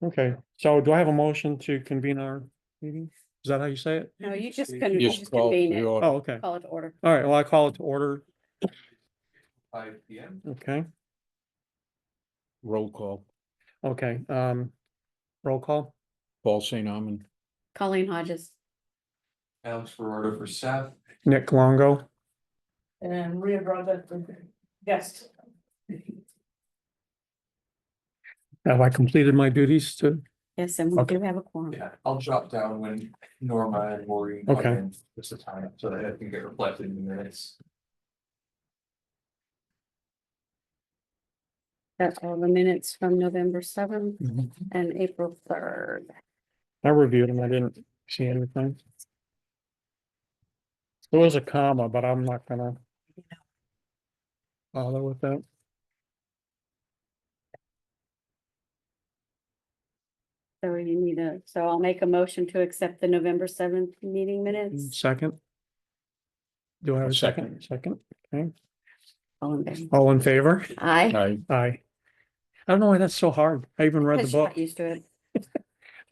Okay, so do I have a motion to convene our meeting? Is that how you say it? No, you just You couldn't, just just call convene the it, order. Oh, okay. call it to order. All right, well, I call it to order. 5 p.m. Okay, Roll call. okay, roll call. Paul St. Amman. Colleen Hodges. Alex Ferraro for Seth. Nick Longo. And Rhea Braga, guest. Have I completed my duties to? Yes, and we Okay. do have a quorum. Yeah, I'll jot down when Norma and Maureen come Okay. in, just the time, so that it can get reflected in the minutes. That's all the minutes from November 7th Mhm. and April 3rd. I reviewed them. I didn't see anything. There was a comma, but I'm not gonna bother with that. So you need so I'll make a motion to accept the November 7th meeting minutes. Second. Do I have a Second. second? Okay, All in favor? all in favor? Aye. Aye. I don't know why that's so hard. I even read the Because you're book, not used to it.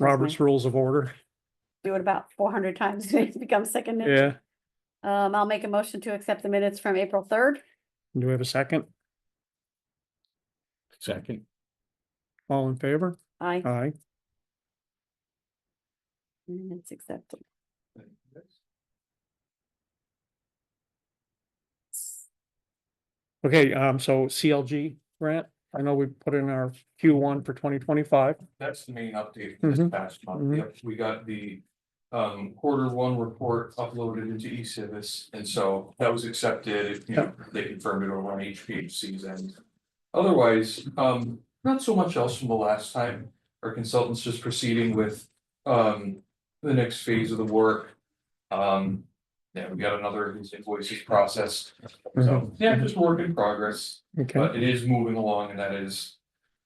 Robert's Rules of Order. Do it about 400 times, it becomes second nature. Yeah, I'll make a motion to accept the minutes from April 3rd. do we have a second? Second. All in favor? Aye. Aye. Minutes accepted. Okay, so CLG grant, I know we put in our Q1 for 2025. That's the main update for this Mhm. past month. Mhm. Yep, we got the Q1 report uploaded into eCivis, and so that was accepted. You know, they confirmed it over on HPHC's end. Otherwise, not so much else from the last time. Our consultants just proceeding with the next phase of the work. Yeah, we got another of these invoices processed. So, yeah, just work in progress, Okay, but it is moving along, and that is,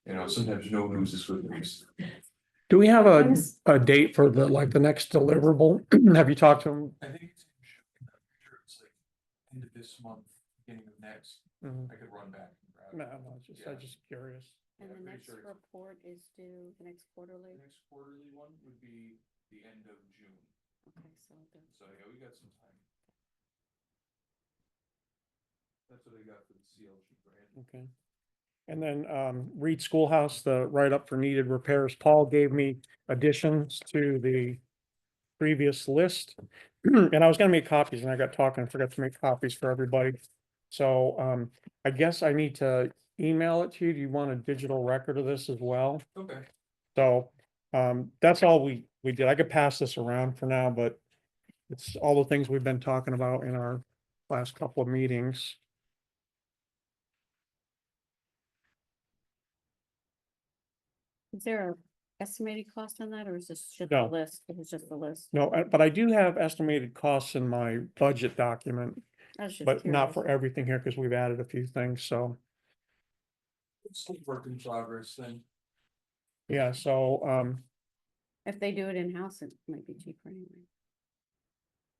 you know, sometimes no news is good news. do we have a date for the, like, the next deliverable? Have you talked to them? I think it's, I'm sure it's like end of this month, beginning of next, Mhm. I could run back and grab it. No, I'm just curious. And Yeah, the I'm pretty next sure it's- report is due, the next The quarterly. next quarterly one would be the end of June, Okay, so yeah, we got some time. That's what I got for the CLG grant. Okay. And then Reed Schoolhouse, the write-up for needed repairs. Paul gave me additions to the previous list. And I was gonna make copies and I got talking, and forgot to make copies for everybody. So I guess I need to email it to you. Do you want a digital record of this as well? Okay. So that's all we did. I could pass this around for now, but it's all the things we've been talking about in our last couple of meetings. Is there a estimated cost on that, or is this just No. the list? It was just the list. No, but I do have estimated costs in my budget document, I was just but not curious. for everything here because we've added a few things. So, It's still work in progress then. yeah, so If they do it in-house, it might be cheaper anyway.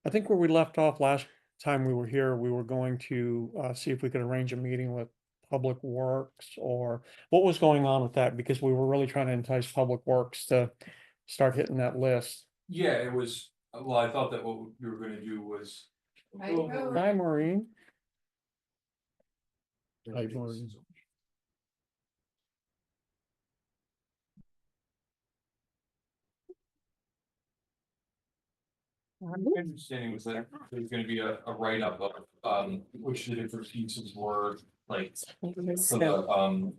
I think where we left off last time we were here, we were going to see if we could arrange a meeting with Public Works, or what was going on with that, because we were really trying to entice Public Works to start hitting that list. Yeah, it was, well, I thought that what we were gonna do was. Hi, Maureen. Hi, Maureen. Hi, Maureen. My understanding was that there was gonna be a write-up of, which the different pieces were, like, for the,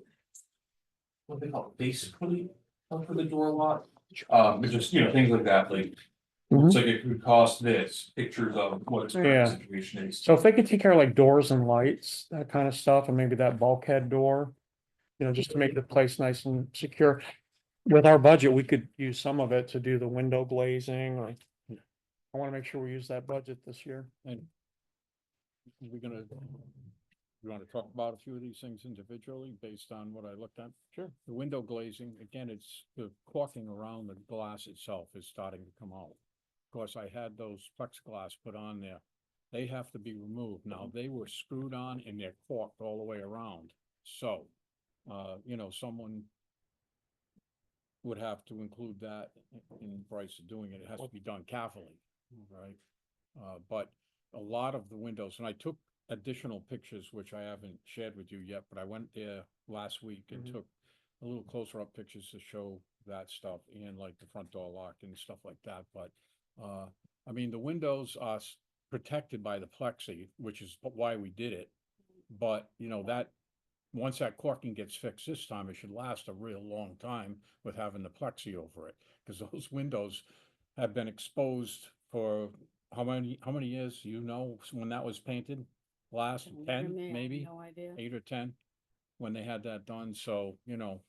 what they call it, basically, for the door lot. But just, you know, things like that, like, looks like it could cost this, pictures of what its Yeah. current situation is. So if they could take care of like doors and lights, that kind of stuff, and maybe that bulkhead door, you know, just to make the place nice and secure. With our budget, we could use some of it to do the window glazing, or I want to make sure we use that budget this year. And we're gonna, you wanna talk about a few of these things individually based on what I looked at? Sure. The window glazing, again, it's the caulking around the glass itself is starting to come out. Of course, I had those plexiglass put on there. They have to be removed. Now, they were screwed on and they're caulked all the way around. So, you know, someone would have to include that in the price of doing it. It has to be done carefully, right? But a lot of the windows, and I took additional pictures, which I haven't shared with you yet, but I went there last week and Mhm. took a little closer up pictures to show that stuff and like the front door lock and stuff like that. But, I mean, the windows are protected by the plexi, which is why we did it. But, you know, that, once that caulking gets fixed this time, it should last a real long time with having the plexi over it. Because those windows have been exposed for how many years, you know, when that was painted? Last I 10, have maybe, No idea. 8 or 10, when they had that done, so, you know,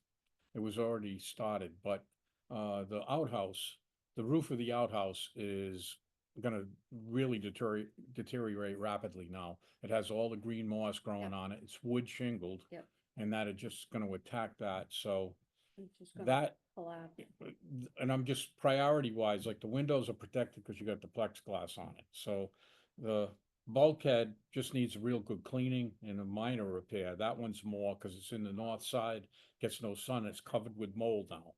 it was already started, but, the outhouse, the roof of the outhouse is gonna really deteriorate rapidly now. It has all the green moss growing Yep. on it, it's wood shingled. Yep. And that is just gonna attack that, so It's just gonna that, collapse. and I'm just priority wise, like the windows are protected because you got the plexiglass on it, so the bulkhead just needs a real good cleaning and a minor repair. That one's more because it's in the north side, gets no sun, it's covered with mold now,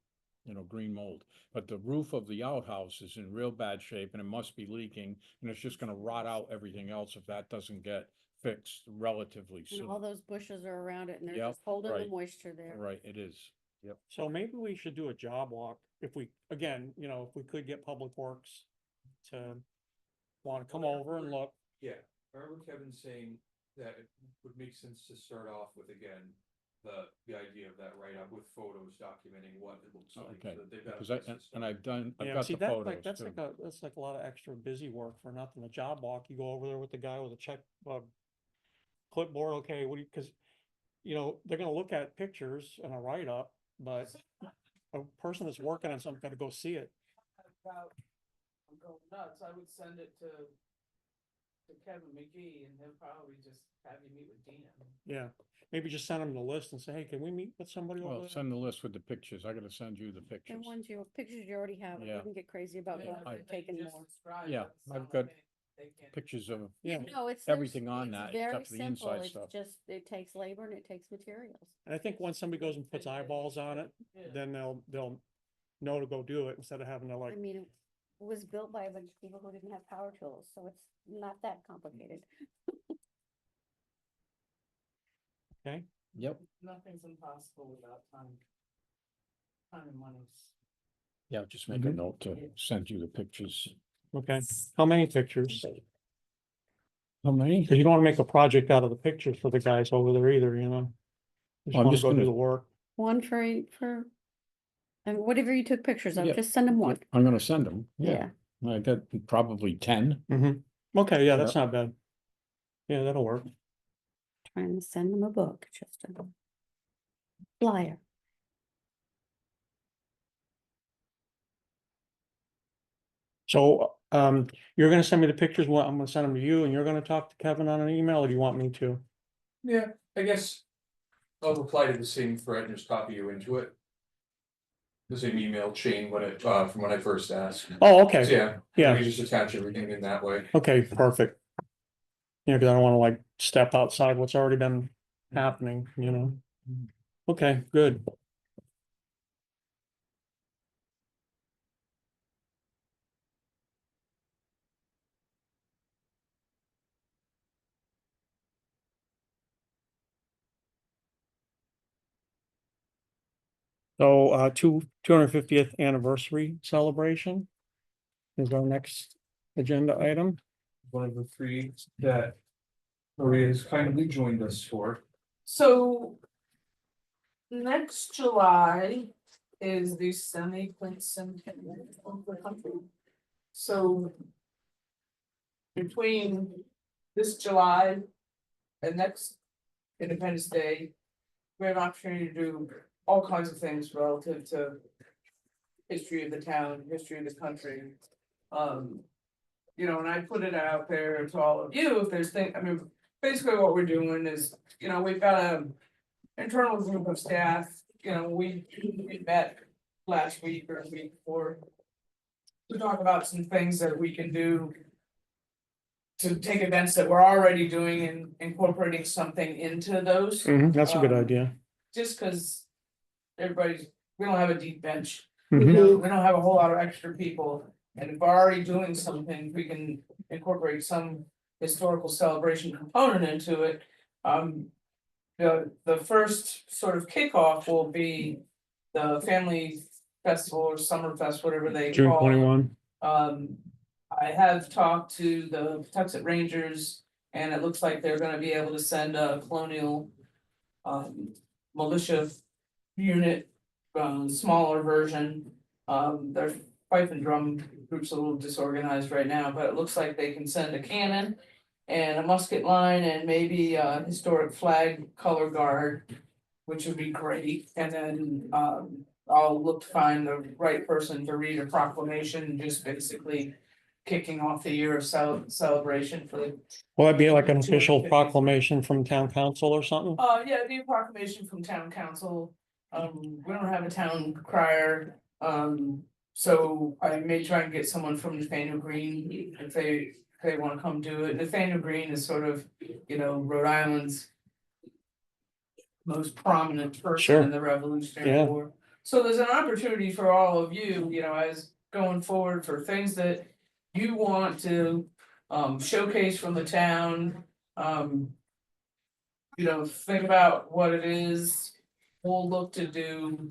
you know, green mold. But the roof of the outhouse is in real bad shape and it must be leaking, and it's just gonna rot out everything else if that doesn't get fixed relatively And all soon. those bushes are around it and they're Yep, just holding the right. moisture there. Right, it is. Yep. So maybe we should do a job walk if we, again, you know, if we could get Public Works to want to come over and look. Yeah, I remember Kevin saying that it would make sense to start off with, again, the idea of that write-up with photos documenting what it looks like. Okay, so that they've got a because I, place to and start. I've Yeah, got see, the that's photos like, that's too. like that's like a lot of extra busy work for nothing. The job walk, you go over there with the guy with a check, clipboard, okay, what do you, cause you know, they're gonna look at pictures and a write-up, but a person that's working on something gotta go see it. About, I'm going nuts, I would send it to Kevin McGee and he'll probably just have you meet with Dan. Yeah, maybe just send them the list and say, hey, can we meet with somebody over Well, there? send the list with the pictures. I gotta send you the And pictures. pictures you already have, Yeah. you can get crazy about Yeah, going I- and taking more. Yeah, I've got pictures of Yeah, No, it's. everything there's- on it's that, very except for the simple. inside It's stuff. just, it takes labor and it takes materials. and I think once somebody goes and puts eyeballs on it, then they'll know to go do it instead of having to I like, mean, it was built by a bunch of people who didn't have power tools, so it's not that complicated. okay, Yep. Nothing's impossible without time. Time and money. Yeah, just make a note to send you the pictures. okay. How many pictures? How many? Cause you don't wanna make a project out of the pictures for the guys over there either, you know? Just Well, I'm wanna just go do gonna- the work. One for, and whatever you took pictures of, Yeah. just send them one. I'm gonna send them. Yeah. I got probably 10. Mm-hmm. Okay, yeah, that's Yep. not bad. Yeah, that'll work. Trying to send them a book, just a flyer. So, you're gonna send me the pictures, what, I'm gonna send them to you, and you're gonna talk to Kevin on an email, or do you want me to? Yeah, I guess I'll reply to the same thread and just copy you into it. The same email chain when it, from when I first asked. Oh, So okay, yeah, I yeah, can just attach everything in that way. okay, perfect. Yeah, cause I don't wanna like step outside what's already been happening, you know? Okay, good. So, 250th anniversary celebration is our next agenda item. One of the three that Maria's kindly joined us for. So. Next July is the semi-quincentennial of the country. So. Between this July and next Independence Day. We have an opportunity to do all kinds of things relative to. History of the town, history of the country. You know, and I put it out there to all of you, if there's things, I mean, basically what we're doing is, you know, we've got a. Internal group of staff, you know, we met last week or the week before. To talk about some things that we can do. To take events that we're already doing and incorporating something into those, That's a good idea. just cause. Everybody's, we don't have a deep bench Mhm. We don't have a whole lot of extra people, and if we're already doing something, we can incorporate some historical celebration component into it. The first sort of kickoff will be the family festival or summer fest, whatever they June call it. 21. I have talked to the Patuxent Rangers, and it looks like they're gonna be able to send a colonial militia unit, smaller version. Their fife and drum group's a little disorganized right now, but it looks like they can send a cannon and a musket line and maybe a historic flag color guard, which would be great. And then I'll look to find the right person to read a proclamation, just basically kicking off the year of celebration for the. Will that be like an official proclamation from town council or something? Yeah, it'd be a proclamation from town council. We don't have a town crier, so I may try and get someone from Nathaniel Green if they wanna come do it. Nathaniel Green is sort of, Rhode Island's most prominent person Sure. in the Revolutionary Yeah. War. So there's an opportunity for all of you, as going forward for things that you want to showcase from the town. Think about what it is. We'll look to do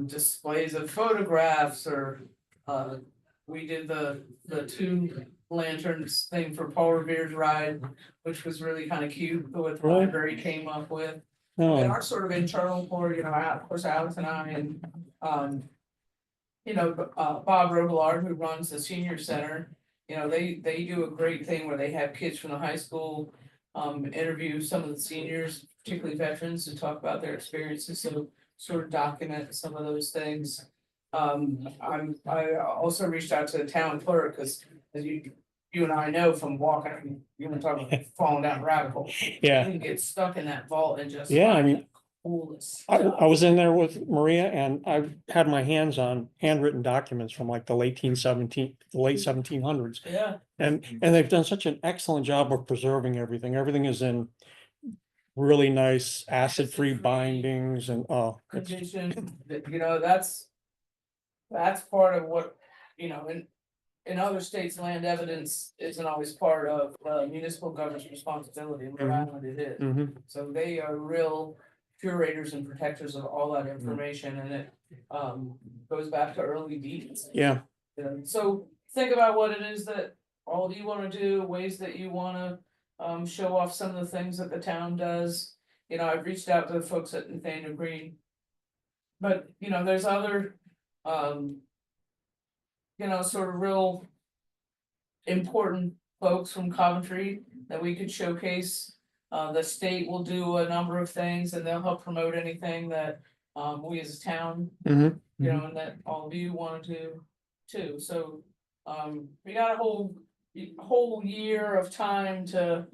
displays of photographs or we did the two lanterns thing for Paul Revere's ride, which was really kind of cute, what the Really? library came up with. And Oh, our sort of internal for, of course, Alex and I and, Bob Robillard, who runs the senior center. They do a great thing where they have kids from the high school, interview some of the seniors, particularly veterans, to talk about their experiences, so sort of document some of those things. I also reached out to the town clerk, because as you and I know from walking, you want to talk about falling down a rabbit hole. yeah. You can get stuck in that vault and just. Yeah, I find mean, the coolest I stuff. was in there with Maria and I had my hands on handwritten documents from like the late 1700s. Yeah, And they've done such an excellent job of preserving everything. Everything is in really nice acid-free Acid-free. bindings and, it's, condition, that's part of what, in other states, land evidence isn't always part of municipal government's responsibility, in Rhode Mhm. Island it is. mhm. So they are real curators and protectors of all that information, and it goes back to early deeds. Yeah, So think about what it is that all of you wanna do, ways that you wanna show off some of the things that the town does. I've reached out to the folks at Nathaniel Green. But, there's other sort of real important folks from Coventry that we could showcase. The state will do a number of things and they'll help promote anything that we as a town, mhm, and that all of you wanna do too, so. We got a whole year of time to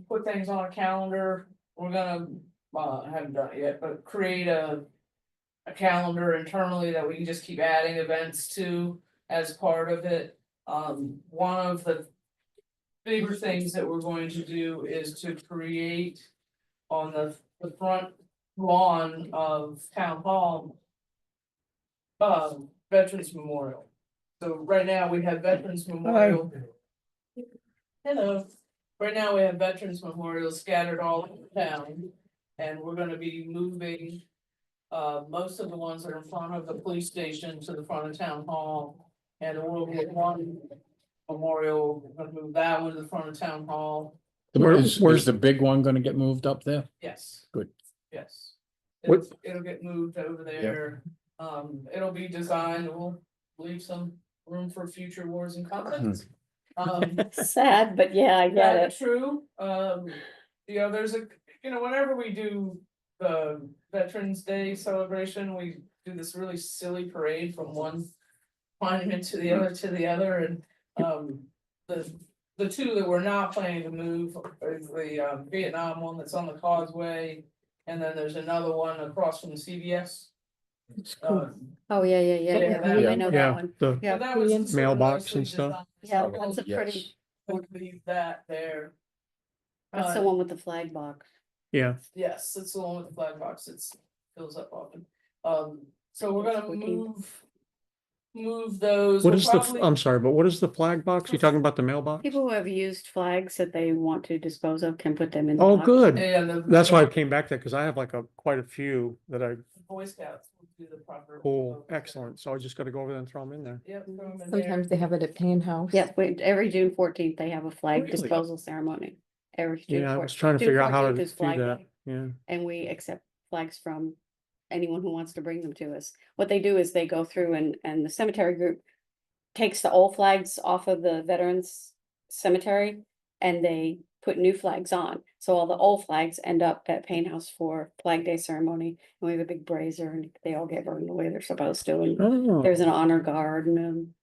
put things on a calendar. We're gonna, I haven't done it yet, but create a calendar internally that we can just keep adding events to as part of it. One of the bigger things that we're going to do is to create on the front lawn of town hall Veterans Memorial. So right now we have Veterans Memorial. Hello. Right now we have Veterans Memorial scattered all over town. And we're gonna be moving most of the ones that are in front of the police station to the front of town hall. And the World War I Memorial, we're gonna move that one to the front of town hall. Where's Is the big one gonna get moved up there? Yes. Good. Yes. What- It'll get moved over there. It'll be designed, we'll leave some room for future wars and conflicts. Sad, but yeah, I get That's it. true, there's whenever we do the Veterans Day celebration, we do this really silly parade from one monument to the other, and, the two that we're not planning to move is the, Vietnam one that's on the causeway, and then there's another one across from the CVS. Oh, yeah, I know that yeah, one. the Yeah. That was sort of Mailbox nicely and stuff. designed, Yeah, so that's a Yes. pretty, we'll leave that there. that's the one with the flag box. yeah, Yes, it's the one with the flag box, it's fills up often. So we're gonna 14th. move those. What We'll is the, probably- I'm sorry, but what is the flag box? You talking about the mailbox? People who have used flags that they want to dispose of can put them in. the Oh, box. good. And the. That's why I came back there, because I have like quite a few that I, Boy Scouts will do the proper. cool, excellent. So I just gotta go over there and throw them in there. Yep. throw 'em in there. Sometimes they have it at Payne House. Yes, every June 14th, they have a flag Really? disposal ceremony. Every June Yeah, I was 14th. trying to June figure out how to 14th do is Flag that. Day, Yeah. and we accept flags from anyone who wants to bring them to us. What they do is they go through and the cemetery group takes the old flags off of the veterans cemetery and they put new flags on. So all the old flags end up at Payne House for Flag Day ceremony. And we have a big brazier and they all get burned the way they're supposed to. And Oh, there's an honor guard and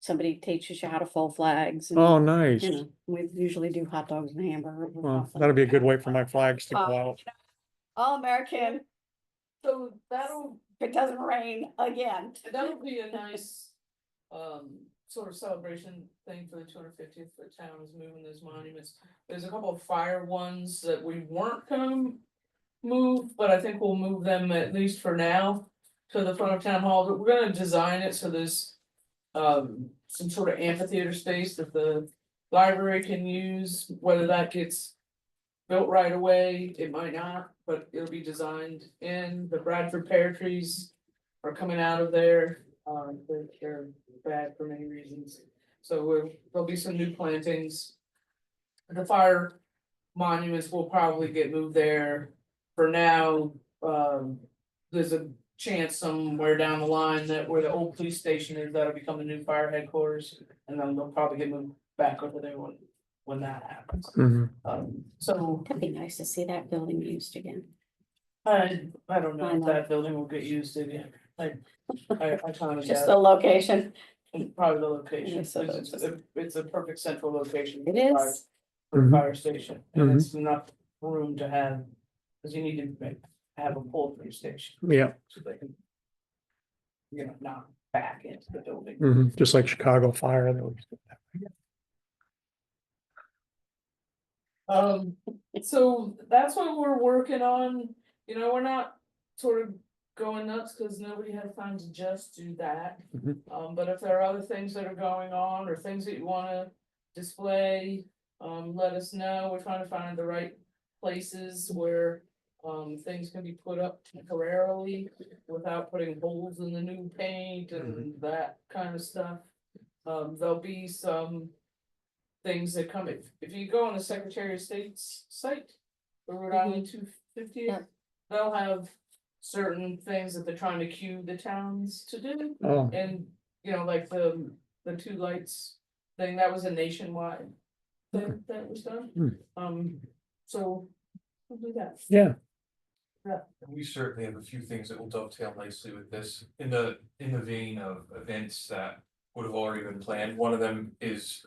somebody teaches you how to fold flags. And, oh, nice. you know, we usually do hot dogs and hamburgers. or Well, something. that'll be a good way for my flags to go Uh, out. All American, So that'll, if it doesn't rain again. that'll be a nice, sort of celebration thing for the 250th. The town is moving those monuments. There's a couple of fire ones that we weren't gonna move, but I think we'll move them at least for now to the front of town hall. But we're gonna design it so there's some sort of amphitheater space that the library can use, whether that gets built right away, it might not, but it'll be designed in. The Bradford pear trees are coming out of there. They're bad for many reasons. So there'll be some new plantings. The fire monuments will probably get moved there. For now, there's a chance somewhere down the line that where the old police station is, that'll become the new fire headquarters. And then they'll probably get moved back over there when that happens. Mhm. So It'd be nice to see that building used again. I don't know I if know. that building will get used again. I kind of Just doubt the location. probably the location. Yeah, so It's that's- it's a perfect central location. It for the fire- is. For the Mhm. fire station, and Mhm. it's enough room to have, because you need to have a pull through station, Yeah, so they can. You know, not back into the building. just like Chicago Fire. they always do that. So that's what we're working on, you know, we're not sort of going nuts, because nobody has time to just do that. Mhm. But if there are other things that are going on, or things that you wanna display, let us know, we're trying to find the right places where. Things can be put up temporarily without putting holes in the new paint and that kind of stuff. There'll be some. Things that come, if you go on the Secretary of State's site, the Rhode Island 250, Yeah. they'll have certain things that they're trying to cue the towns to do. Oh, And, you know, like the two lights thing, that was a nationwide thing that was done. So we'll do that. yeah. We certainly have a few things that will dovetail nicely with this, in the vein of events that would have already been planned. One of them is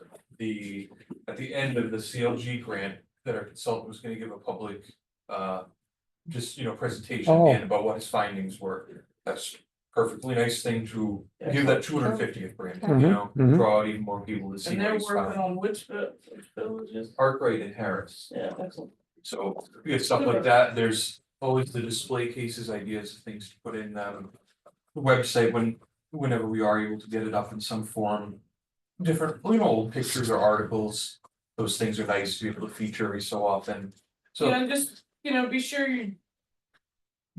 at the end of the CLG grant, that our consultant was gonna give a public, just, presentation at the end about what his findings were. That's perfectly nice thing to give that 250th grant, Mhm. draw out even more people to see And what they're he's working found. on which villages? Arkwright and Harris. Yeah, excellent. So we have stuff like that. There's always the display cases, ideas, things to put in the website whenever we are able to get it up in some form. Different, old pictures or articles, those things are nice to be able to feature every so often. So And just, be sure you.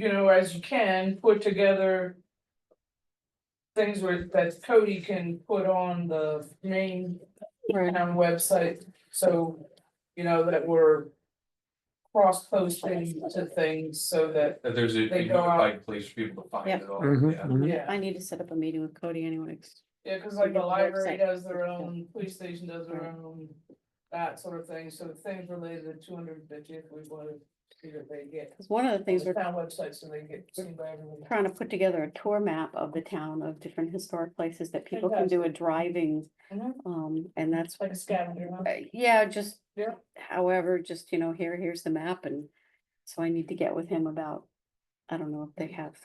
As you can, put together. Things that Cody can put on the main Right. town website, so, that we're. Cross-posting to things so that, that there's a They go out. unified place for people to find Yeah. it all, Mhm, yeah. mhm. yeah. I need to set up a meeting with Cody anyways. Yeah, cause like the Get the library website. does their own, police station does their Right. own, that sort of thing, so things related to 250th, we wanna see that they get. Because one of the On things the we're town website, so they get seen by everyone. trying to put together a tour map of the town of different historic places that people can do a driving. Mhm. And that's, Like a scavenger hunt. yeah, just. Yeah. However, just, here's the map and so I need to get with him about, I don't know if they have,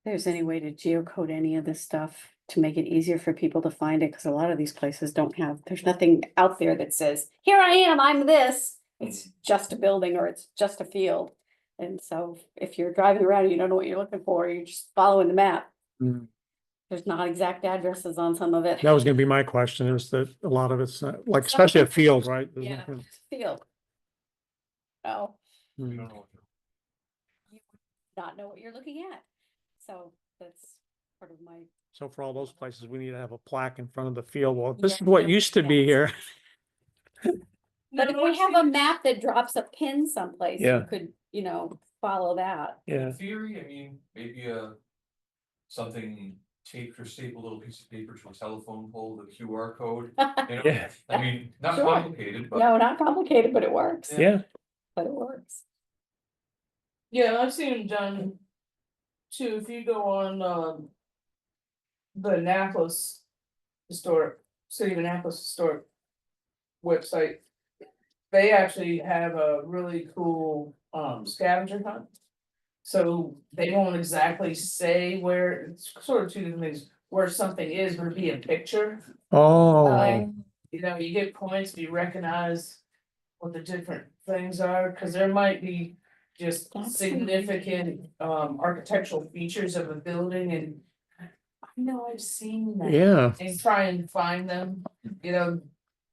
there's any way to geocode any of this stuff to make it easier for people to find it, because a lot of these places don't have, there's nothing out there that says, here I am, I'm this. It's just a building or it's just a field. And so if you're driving around, and you don't know what you're looking for, you're just following the map. Mm. There's not exact addresses on some of it. That was gonna be my question, is that a lot of it's not, like, especially at fields, right? There's Yeah, nothing- field. Oh, You Mm. don't know. you would not know what you're looking at. So that's part of my. So for all those places, we need to have a plaque in front of the field. Well, this is Yeah. what used to be here. But if No, we I've have seen a map that drops a pin someplace, Yeah. you could, follow that. Yeah, In theory, I mean, maybe something taped or stapled little piece of paper to a telephone pole, the QR code. You know, Yeah. I mean, not Sure. complicated, but No, not complicated, but it works. yeah. But it works. Yeah, I've seen them done too. If you go on, the Annapolis Historic, City of Annapolis Historic website. They actually have a really cool, scavenger hunt. So they won't exactly say where, it's sort of two different things, where something is, but it'd be a picture. Oh, You get points, if you recognize what the different things are, cause there might be just That's significant architectural features of a building and. I know I've seen that. yeah. And try and find them,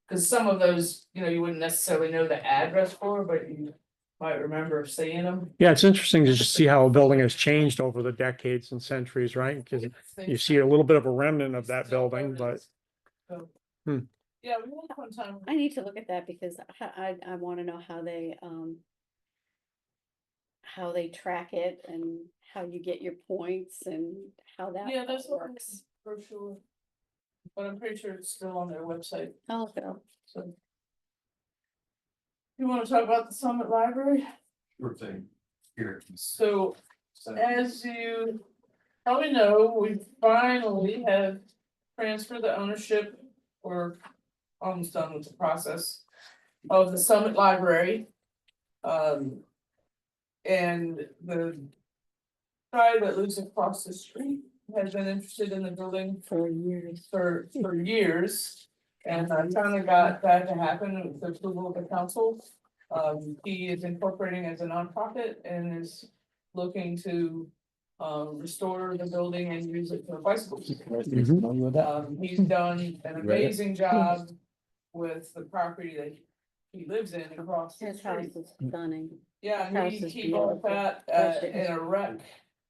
cause some of those, you wouldn't necessarily know the address for, but you might remember seeing them. Yeah, it's interesting to just see how a building has changed over the decades and centuries, right? Because you see a little bit of a remnant of that building, but So, Hmm. Yeah, we had one time. I need to look at that because I wanna know how they track it and how you get your points and how that Yeah, that's all what works. for sure. But I'm pretty sure it's still on their website, I'll look it up. so. You wanna talk about the Summit Library? sure thing. Here. So So, as you probably know, we finally have transferred the ownership or almost done with the process of the Summit Library. And the guy that lives across the street has been interested in the building For years. for years. And I finally got that to happen with the approval of the council. He is incorporating as a nonprofit and is looking to restore the building and use it for bicycles. He's done an amazing job with the property that he lives in across the His house street. is stunning. Yeah, His house he, is he bought beautiful. that That's it. in a wreck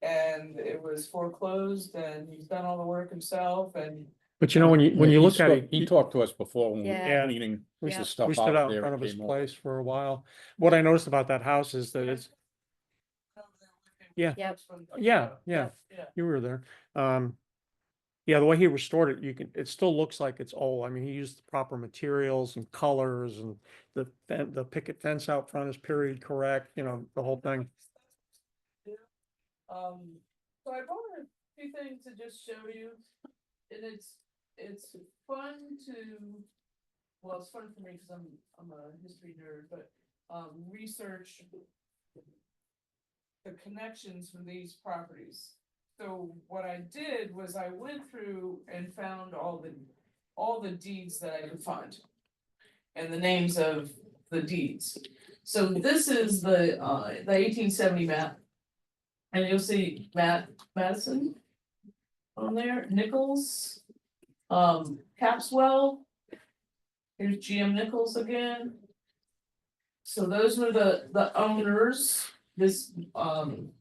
and it was foreclosed and he's done all the work himself and. but when you look at it, He talked to us before when we Yeah. were cleaning we Yeah. the stood stuff we stood out out in there. front of his came over. place for a while. What I noticed about that house is that it's, Yeah. Yep. yeah, Yeah. you were there. Yeah, the way he restored it, it still looks like it's old. I mean, he used the proper materials and colors and the picket fence out front is period correct, the whole thing. So I brought a few things to just show you, and it's fun to, well, it's fun for me because I'm a history nerd, but, research the connections from these properties. So what I did was I went through and found all the deeds that I could find. And the names of the deeds. So this is the 1870 map. And you'll see Madison on there, Nichols, Capswell. Here's GM Nichols again. So those were the owners, and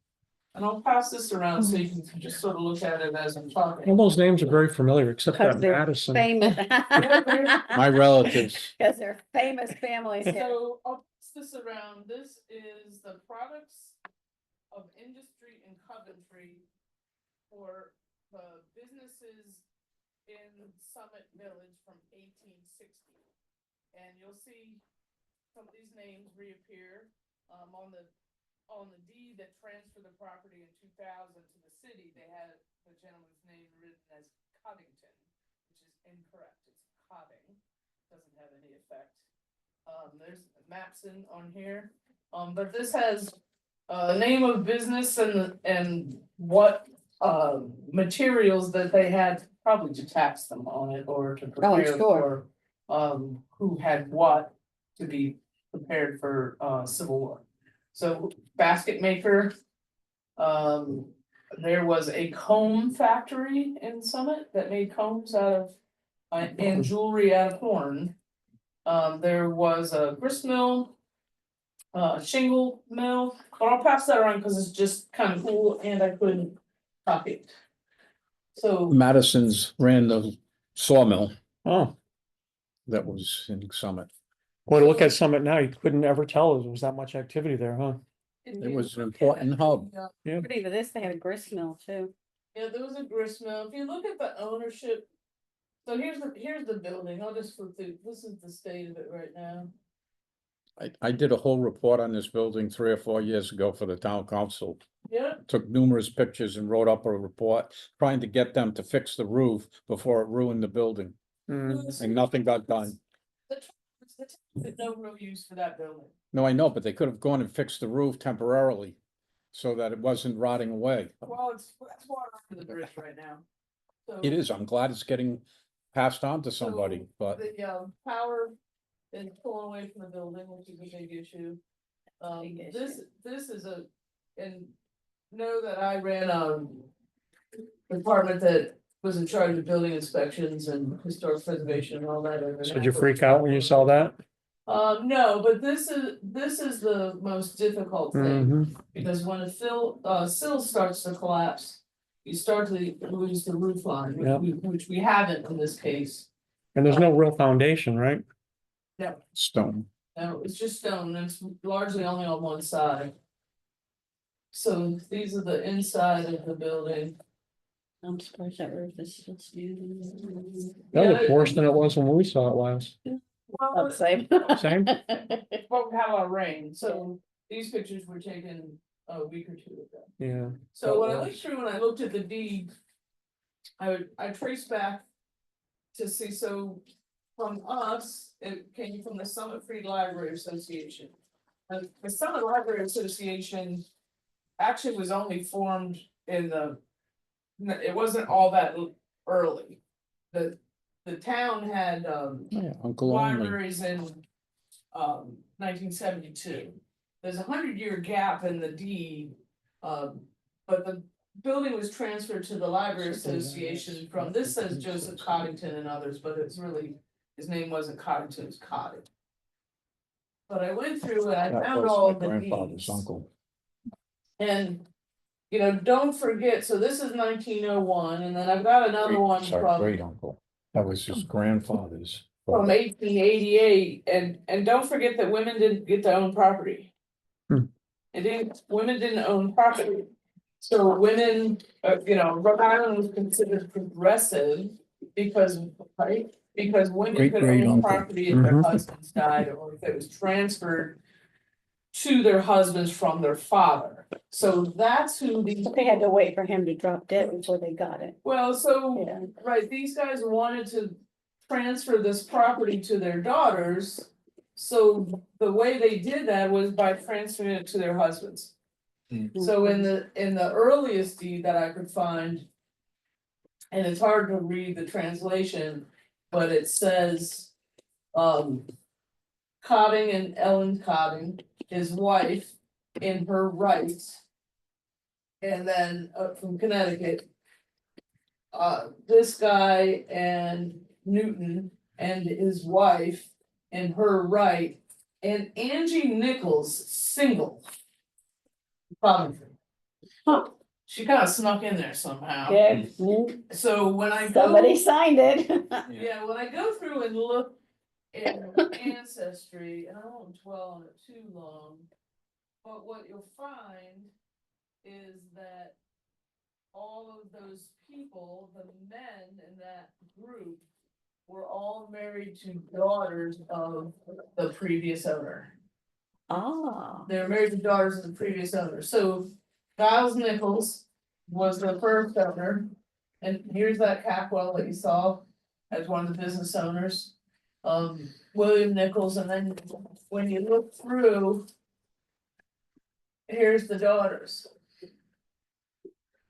I'll pass this around so you can just sort of look at it as I'm All talking. those names are very familiar, except Because that they're Madison. famous. My relatives, Because they're famous families here. So I'll pass this around, this is the products of industry in Coventry for the businesses in Summit Village from 1860. And you'll see some of these names reappear, on the deed that transferred the property in 2000 to the city, they had the gentleman's name written as Covington, which is incorrect, it's Coving, doesn't have any effect. There's Mapson on here, but this has name of business and what materials that they had, probably to tax them on it or to prepare sure. for who had what to be prepared for Civil War. So basket maker. There was a comb factory in Summit that made combs out of, and jewelry out of horn. There was a grist mill. Shingle mill, but I'll pass that around because it's just kind of cool and I couldn't copy it. So, Madison's ran the sawmill Oh, that was in Summit. boy, to look at Summit now, you couldn't ever tell there was that much activity there, huh? It was an important hub. Yeah, Pretty for this, they had a grist mill too. yeah, there was a grist mill. If you look at the ownership. So here's the building. I'll just flip through. This is the state of it right now. I did a whole report on this building 3 or 4 years ago for the town council. Yeah, Took numerous pictures and wrote up a report trying to get them to fix the roof before it ruined the building, Mm, and nothing got done. there's no real use for that building. No, I know, but they could have gone and fixed the roof temporarily so that it wasn't rotting away. Well, that's water under the bridge right now. So It is, I'm glad it's getting passed on to somebody, So, but the power is pulling away from the building, which is a big issue. Big This is and know that I ran department that was in charge of building inspections and historic preservation and all that. so did you freak out when you saw that? No, but this is the most difficult thing, Mhm. because when a sill starts to collapse. You start to lose the roof line, Yeah. which we haven't in this case. And there's no real foundation, right? stone. No, it's just stone, and it's largely only on one side. So these are the inside of the building. I'm surprised that roof is still standing. That looks Yeah, worse than it was when we saw it last. Well, Same. Same? but we had a lot of rain, so these pictures were taken a week or two ago. Yeah. So when I went worse. through and I looked at the deed. I traced back. To see, so from us, it came from the Summit Free Library Association. And the Summit Library Association. Actually was only formed in it wasn't all that early. The town had Yeah, Uncle Only. libraries in 1972. There's a 100-year gap in the deed, but the building was transferred to the Library Association from, this says Joseph Coddington and others, but it's really, his name wasn't Coddington, it was Cotting. But I went through and I That found was all my of the grandfather's deeds. uncle. And, don't forget, so this is 1901, and then I've got another one Sorry, from great uncle. That was his grandfather's. from 1888, and don't forget that women didn't get to own property. Hmm. Women didn't own property. So women, Rhode Island was considered progressive because, right? Because women Great, could great own uncle. property if their Mhm. husbands died, or if it was transferred to their husbands from their father. So that's who these, They had to wait for him to drop dead before they got it. well, so. Yeah. Right, these guys wanted to transfer this property to their daughters. So the way they did that was by transferring it to their husbands. So in the earliest deed that I could find. And it's hard to read the translation, but it says. Cotting and Ellen Cotting, his wife, in her rights. And then from Connecticut. This guy and Newton and his wife and her right, and Angie Nichols single. Coventry. Huh. She kind of snuck in there somehow. Okay, So when I somebody go, signed it. yeah, when I go through and look at ancestry, and I won't dwell on it too long. But what you'll find is that all of those people, the men in that group, were all married to daughters of the previous owner. Ah, They were married to daughters of the previous owner, so Giles Nichols was the first owner. And here's that Capwell that you saw as one of the business owners. William Nichols, and then when you look through. Here's the daughters.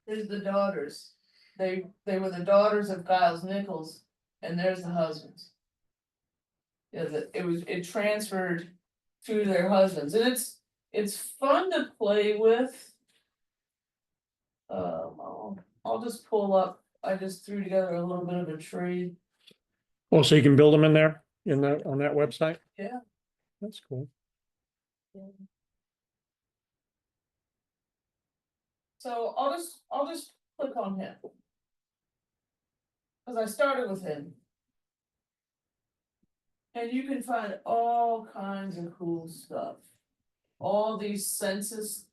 Here's the daughters. They were the daughters of Giles Nichols, and there's the husbands. Yeah, it transferred to their husbands, and It's fun to play with. I'll just pull up, I just threw together a little bit of a tree. Oh, so you can build them in there, on that website? Yeah. That's cool. So I'll just click on him. Cause I started with him. And you can find all kinds of cool stuff. All these census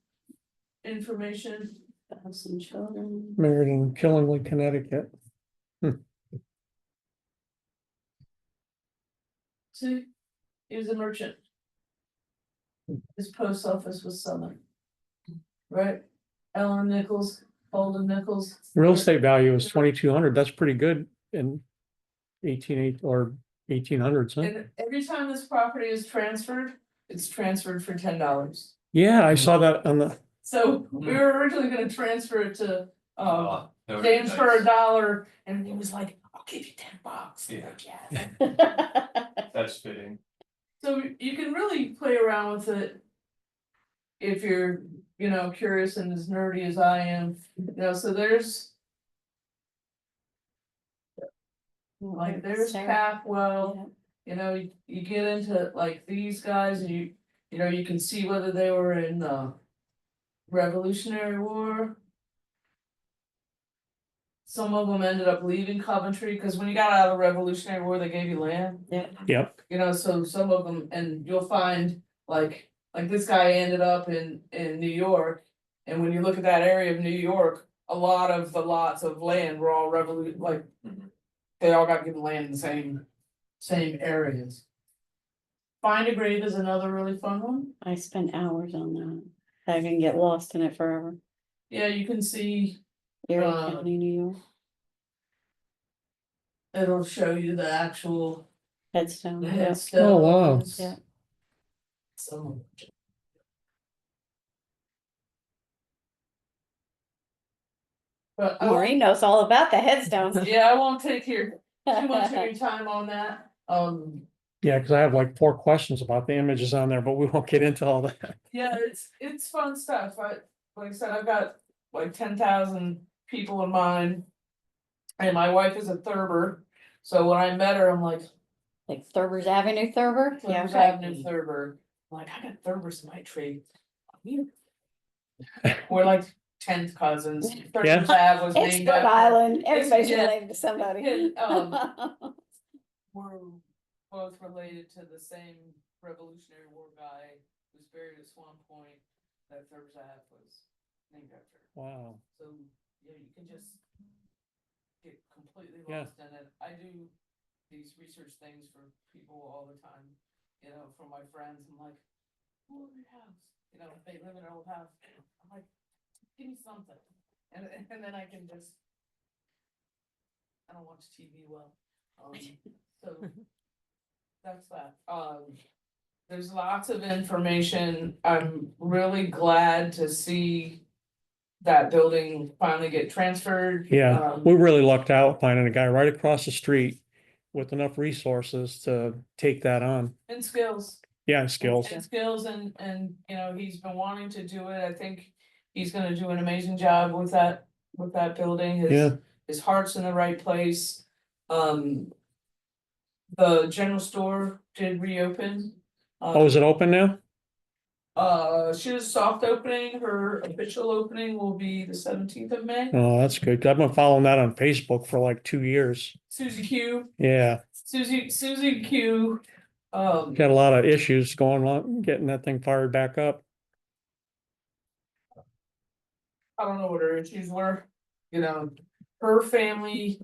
information. 1,000 children. Married in Killingly, Connecticut. See, he was a merchant. His post office was Summit. Right? Ellen Nichols, Holden Nichols. Real estate value is 2,200. That's pretty good in 1800s, huh? And every time this property is transferred, it's transferred for $10. Yeah, I saw that on the, So we were originally gonna transfer it to That would be James for nice. $1, and he was like, I'll give you $10. Yeah. Like, yes. That's fitting. So you can really play around with it. If you're, curious and as nerdy as I am, so there's like, there's Sarah. Capwell, Yeah. you get into like these guys and you can see whether they were in the Revolutionary War. Some of them ended up leaving Coventry, because when you got out of the Revolutionary War, they gave you land. yep, So some of them, and you'll find like this guy ended up in New York. And when you look at that area of New York, a lot of the lots of land were all Mhm. they all got given land in the same areas. Find a Grave is another really fun one. I spent hours on that. I can get lost in it forever. Yeah, you can see, Erie Uh, County, New York, it'll show you the actual headstone. Yeah. headstones. Oh, wow. Yeah. So. But Maureen knows all about the headstones. yeah, I won't take too much of your time on that. yeah, because I have like 4 questions about the images on there, but we won't get into all that. Yeah, it's fun stuff. Like I said, I've got like 10,000 people in mind. And my wife is a Thurber, so when I met her, I'm like, Like Thurber's Avenue, Thurber? Yeah, Thurber's okay. Avenue Thurber. I'm like, I got Thurbers in my tree. We're like 10th cousins. Thurber's Ave was It's named Brook after. Island, everybody's yeah, related to somebody. We're both related to the same Revolutionary War guy who's buried at Swan Point that Thurber's Ave was named after. Wow. So, yeah, you can just get completely Yeah. lost in it. I do these research things for people all the time, from my friends. I'm like, who live in your house? If they live in an old house, I'm like, give me something. And then I can just, I don't watch TV well. So that's that. There's lots of information. I'm really glad to see that building finally get transferred. Yeah, we really lucked out finding a guy right across the street with enough resources to take that on. And skills. Yeah, and skills. And skills and he's been wanting to do it. I think he's gonna do an amazing job with that building. Yeah. His heart's in the right place. The general store did reopen. Oh, is it open now? She was soft opening. Her official opening will be the 17th of May. Oh, that's good. 'Cause I've been following that on Facebook for like 2 years. Susie Q. Yeah, Susie Q. got a lot of issues going on, getting that thing fired back up. I don't know what her issues were. Her family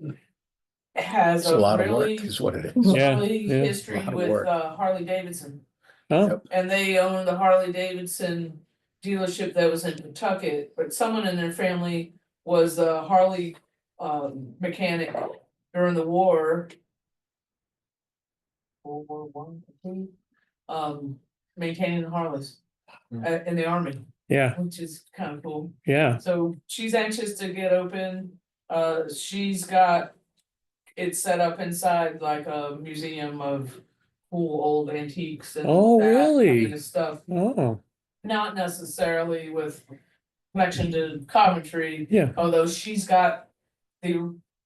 has It's a lot of work really is what it is. Yeah, early yeah. history Lot of with work. Harley Davidson. Oh, And they own the Harley Davidson dealership that was in Pawtucket, but someone in their family was a Harley mechanic during the war. World War One, two, maintaining the Harleys in the army, yeah, which is kind of cool. yeah. So she's anxious to get open. She's got it set up inside like a museum of cool old antiques and Oh, that really? kind of stuff. Oh, not necessarily with connection to Coventry. Yeah. Although she's got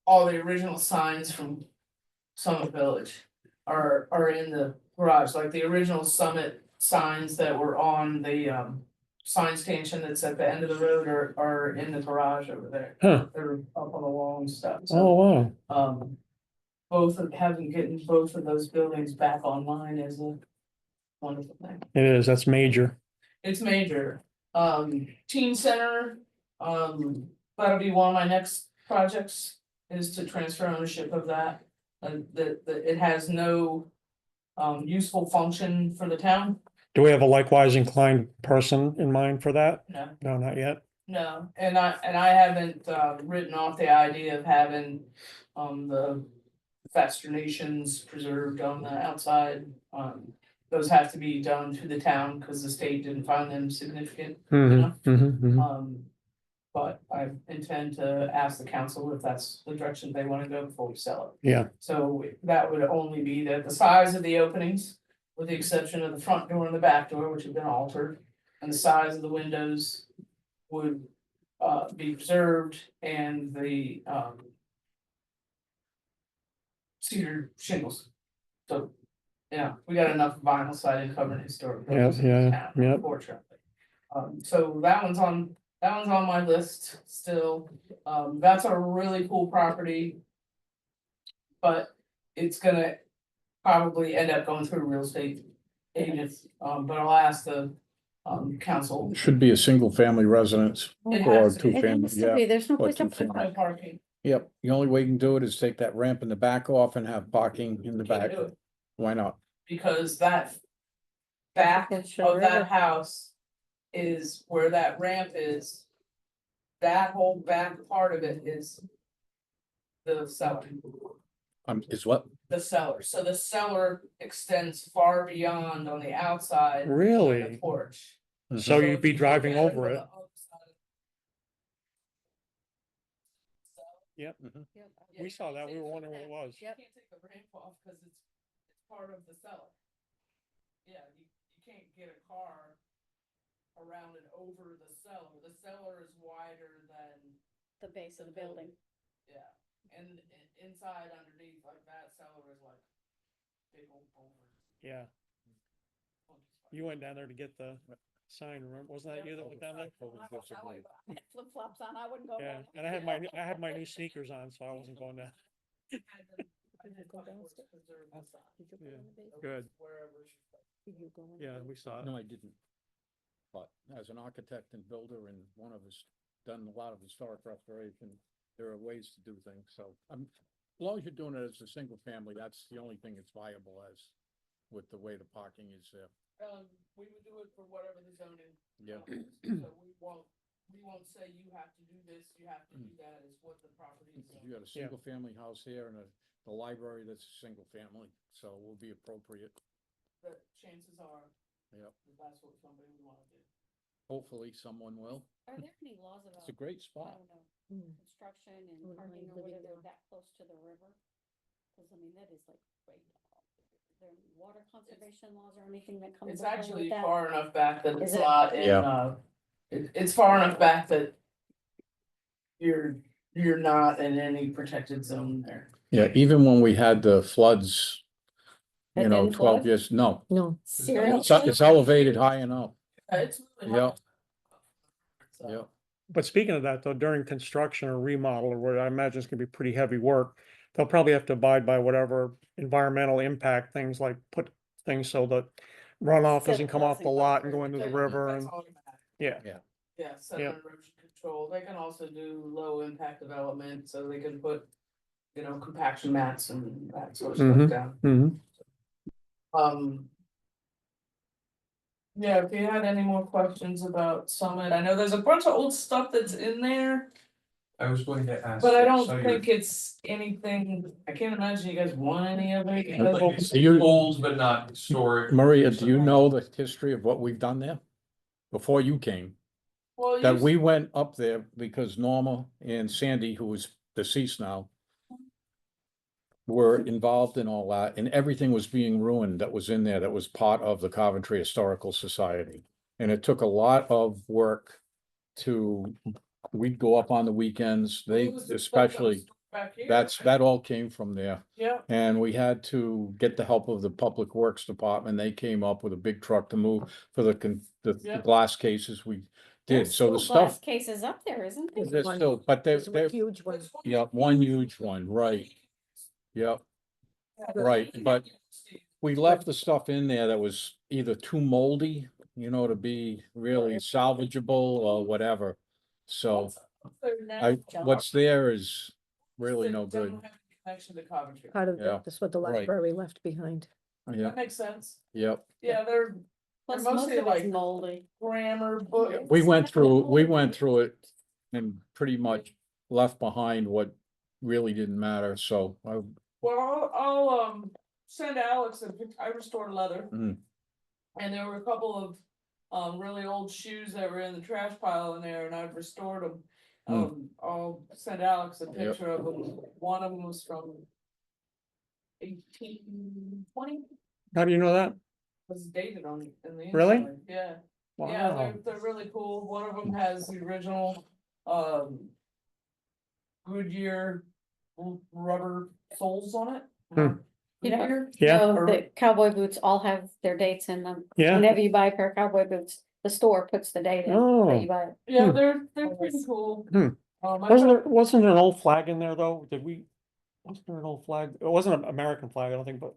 all the original signs from Summit Village are in the garage, like the original Summit signs that were on the sign stanchion that's at the end of the road are in the garage over there. Huh. They're up on the wall and stuff, Oh, so wow. having getting both of those buildings back online is a wonderful thing. It is, that's major. It's major. Teen center, that'll be one of my next projects, is to transfer ownership of that. That it has no useful function for the town. Do we have a likewise inclined person in mind for that? No, No, not yet. no, and I haven't written off the idea of having the fascinations preserved on the outside. Those have to be done through the town because the state didn't find them significant enough. But I intend to ask the council if that's the direction they want to go before we sell it. Yeah, So that would only be that the size of the openings, with the exception of the front door and the back door, which have been altered. And the size of the windows would be preserved, and the cedar shingles. So, yeah, we got enough vinyl siding covering historic buildings in this town, unfortunately. So that one's on my list still. That's a really cool property. But it's gonna probably end up going through real estate agents, but I'll ask the council. Should be a single family residence It or has to be. two It family, has to yeah. be, there's no or place to two put family. No parking. Yep, the only way you can do it is take that ramp in the back off and have parking in the Can't back. do it, Why not? because that back That's the of that river. house is where that ramp is. That whole back part of it is the cellar. Is what? The cellar, so the cellar extends far beyond on the outside. of the really? porch. So you'd be if you driving look at over from it. the other side Yep. of- We saw that. We were wondering what it was. You can't take the ramp off because it's part of the cellar. Yeah, you can't get a car around and over the cellar. The cellar is wider than, The base of the building. yeah, and inside underneath, like that cellar is like big old boulder. Yeah, you went down there to get the sign, remember? Wasn't that you that went down there? Flip flops on, I wouldn't go. Yeah, and I had my new sneakers on, so I wasn't going down. Did you go downstairs? Good. Wherever she. Yeah, we saw it. No, I didn't. But as an architect and builder and one of us done a lot of historic restoration, there are ways to do things, so as long as you're doing it as a single family, that's the only thing that's viable as with the way the parking is there. We would do it for whatever the zoning. Yeah. So we won't say you have to do this, you have to do that, is what the property is. You got a single family house here and the library that's a single family, so it will be appropriate. The chances are. Yep. that that's what somebody would wanna do. Hopefully someone will. Are there any laws about, It's a great I spot. don't know, construction and parking or whatever that close to the river? Cause I mean, that is like way off. Is there any water conservation laws or anything that comes It's into play actually with that? far enough back that Is it's it? not in, Yeah. it's far enough back that. You're not in any protected zone there. Yeah, even when we had the floods, It you know, didn't 12 flood? years, no, No. it's elevated high enough. It's really Yeah. high. So, Yeah. But speaking of that, though, during construction or remodel or what I imagine it's gonna be pretty heavy work, they'll probably have to abide by whatever environmental impact things like put things so that runoff doesn't come off the lot and go into the that's river and, automatic. yeah. Yeah, sediment erosion control, they can also do low impact development, so they can put, compaction mats and that sort of stuff down. Mhm. Yeah, if you had any more questions about Summit, I know there's a bunch of old stuff that's in there, I was going to ask. but I don't so you're- think it's anything, I can't imagine you guys want any of it. Well, Like, it's Do you- old but not historic. Maria, do you know the history of what we've done there? Before you came, Well, that we went up there because Norma and Sandy, who is deceased now, were involved in all that, and everything was being ruined that was in there, that was part of the Coventry Historical Society. And it took a lot of work to, we'd go up on the weekends, they What was the stuff that was especially, back here? that all came from there. Yeah, And we had to get the help of the Public Works Department. They came up with a big truck to move for the Yeah. glass cases we did. There's So the still glass stuff, cases up there, isn't there? there's one. still, but they're, There's a huge one. yeah, one huge one, right, yep. Right, but we left the stuff in there that was either too moldy, you know, to be really salvageable or whatever. So what's there is really no good. Connection to Coventry. Part of, Yeah, that's what the right. library left behind. Yeah, That makes sense. yep. Yeah, they're Plus, mostly most of it's like- moldy. grammar book. We went through it and pretty much left behind what really didn't matter, so Well, I'll send Alex I restored leather. Mm. And there were a couple of really old shoes that were in the trash pile in there and I've restored them. I'll send Alex a picture of them. One of them was from 1820, How do you know that? was dated on in the Really? inside. Yeah. Yeah, Wow. they're really cool. One of them has the original, Goodyear rubber soles on it. Hmm. You know, Goodyear? Yeah. No, the cowboy boots all have their dates in them. Yeah, Whenever you buy a pair of cowboy boots, the store puts the date in Oh. that you buy it. Yeah, Hmm. they're pretty cool. Hmm. wasn't there an old flag in there though? Wasn't there an old flag? It wasn't an American flag, I don't think, but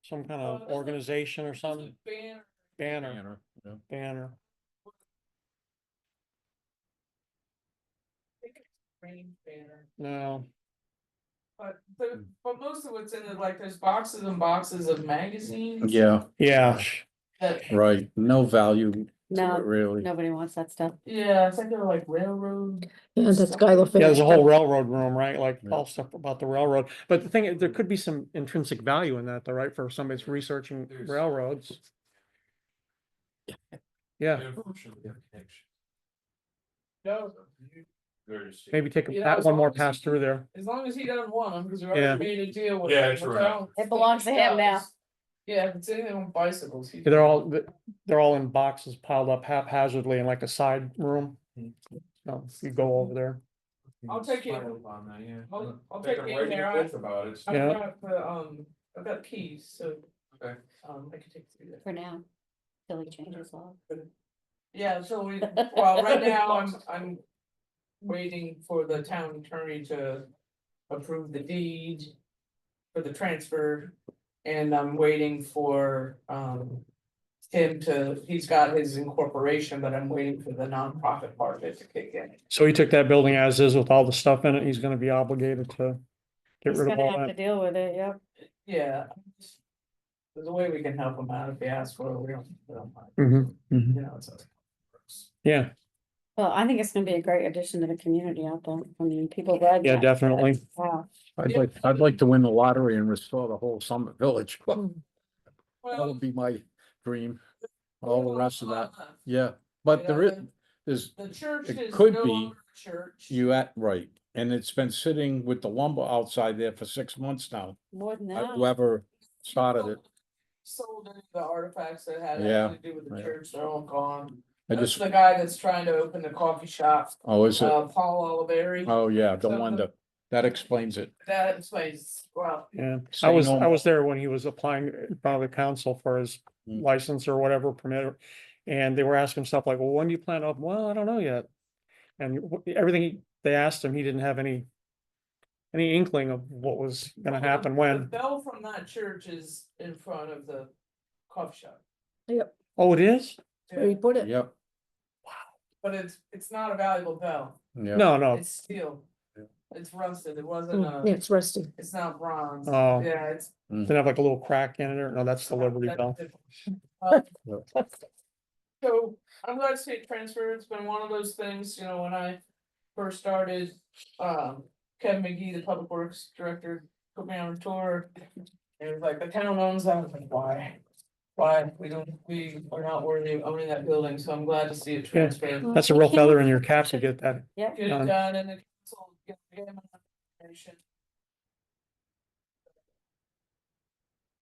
some kind of organization or something, banner, Yeah. banner. Banner. No, But most of what's in it, like there's boxes and boxes of magazines. Yeah, yeah, That, right, no value to No, it really. nobody wants that stuff. yeah, I think they're like railroad. Yeah, that's Skylar yeah, there's finished a whole up. railroad room, right? Like Yeah. all stuff about the railroad. But the thing is, there could be some intrinsic value in that though, right? For somebody that's researching There's- railroads. Yeah, Unfortunately, the connection. No, maybe take Yeah, that as one more long as pass he- through there. as long as he doesn't want them, because we Yeah. already made a deal with. Yeah, him, true which I don't It belongs to him now. think Yeah, if it's anything on bicycles. he- They're all in boxes piled up haphazardly in like a side room. So you go over there. I'll take it. On that, yeah. I'll They take can it write in you there. a bit about it. I've Yeah. got I've got keys, so. Okay. I can take you there. For now, till he changes law. Yeah, so well, right now, I'm waiting for the town attorney to approve the deed for the transfer. And I'm waiting for, him he's got his incorporation, but I'm waiting for the nonprofit part of it to kick in. So he took that building as is with all the stuff in it. He's gonna be obligated to get He's rid of gonna all have to that. deal with it, yep. Yeah. There's a way we can help him out if he asks for it, we don't mind, Mhm, mhm. you know, it's. Yeah, Well, I think it's gonna be a great addition to the community out there. I mean, people read. yeah, that. definitely. Wow. I'd like to win the lottery and restore the whole Summit Village. That Well, would be my dream. All the rest of that, uh, yeah, but you there know, is, The church It is could no be longer a church. right, and it's been sitting with the lumber outside there for 6 months now. More than that. Whoever started it, Sold any of the artifacts that had Yeah, anything to do with the yeah. church, they're all gone. I That's just, the guy that's trying to open the coffee shop, oh, is it? Paul Oliveri. Oh, yeah, the so one the- that explains it. That explains, well, Yeah, Say I was no more. there when he was applying in front of the council for his Mm. license or whatever permit. And they were asking stuff like, well, when do you plan to open? Well, I don't know yet. And everything they asked him, he didn't have any inkling of what was gonna happen the when. bell from that church is in front of the coffee shop. Oh, it is? Where you put it. Yep, But it's not a valuable bell, yeah. No. it's steel. Yeah. It's rusted, it wasn't Yeah, it's rusty. it's not bronze, Oh. yeah, it's. Didn't have like a little crack in it or, no, that's the Liberty That's Bell. different. So I'm glad to see it transferred. It's been one of those things, you know, when I first started, Kevin McGee, the Public Works Director, put me on a tour. And it was like, the town owns that. I was like, why? Why? We are not worthy of owning that building, so I'm glad to see it transferred. That's a real feather in your cap to get that. Yep. Get it done. done and the council, get him an information.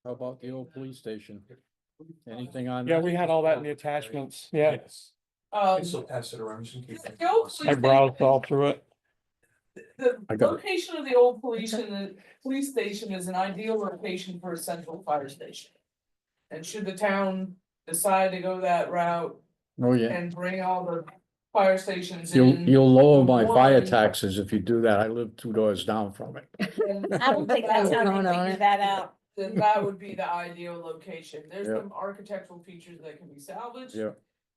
How about the old police station? Anything on? Yeah, that? we had all that in the attachments. Yeah, Yes. Um, And so pass it around just in case. the old I police browsed all through it. The I got it. location of the old police station is an ideal location for a central fire station. And should the town decide to go that route Oh, yeah. and bring all the fire stations You'll, in. you'll lower my the fire one- taxes if you do that. I live 2 doors down from it. I don't think that's how No, they no, figured no. that out. Then that would be the ideal location. There's Yeah. some architectural features that can be salvaged. Yeah.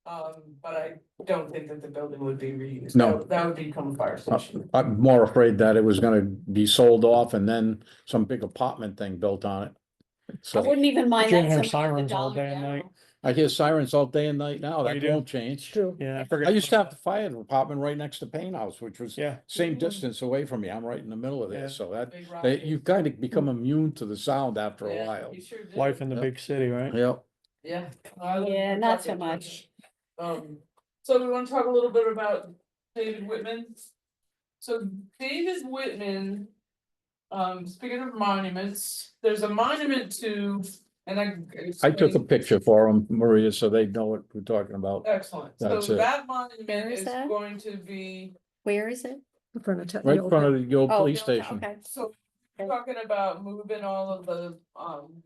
But I don't think that the building would be reused. No. That would become a fire station. I'm more afraid that it was gonna be sold off and then some big apartment thing built on it. I So wouldn't even mind Can't that. hear so much as the sirens all Dollar day and General. night. I hear sirens all day and night now. Oh, you That do? won't change. True. Yeah, I I forgot. used to have the fire department right next to Payne House, which was Yeah, same distance away from me. I'm right in the middle of Yeah. there, so that, Big rock you is- kind of become immune to the sound after a Yeah, while. he sure did. life in the Yep. big city, right? Yep. Yeah. I live in Yeah, not so Kentucky. much. So we wanna talk a little bit about David Whitman. So David Whitman, speaking of monuments, there's a monument to, and I took a picture for them, Maria, so they know what we're talking about. Excellent, so That's it. that Where monument is is that? going to be, Where is it? In front of. Right in front of the old Oh, police okay, station. okay. so we're talking about moving all of the,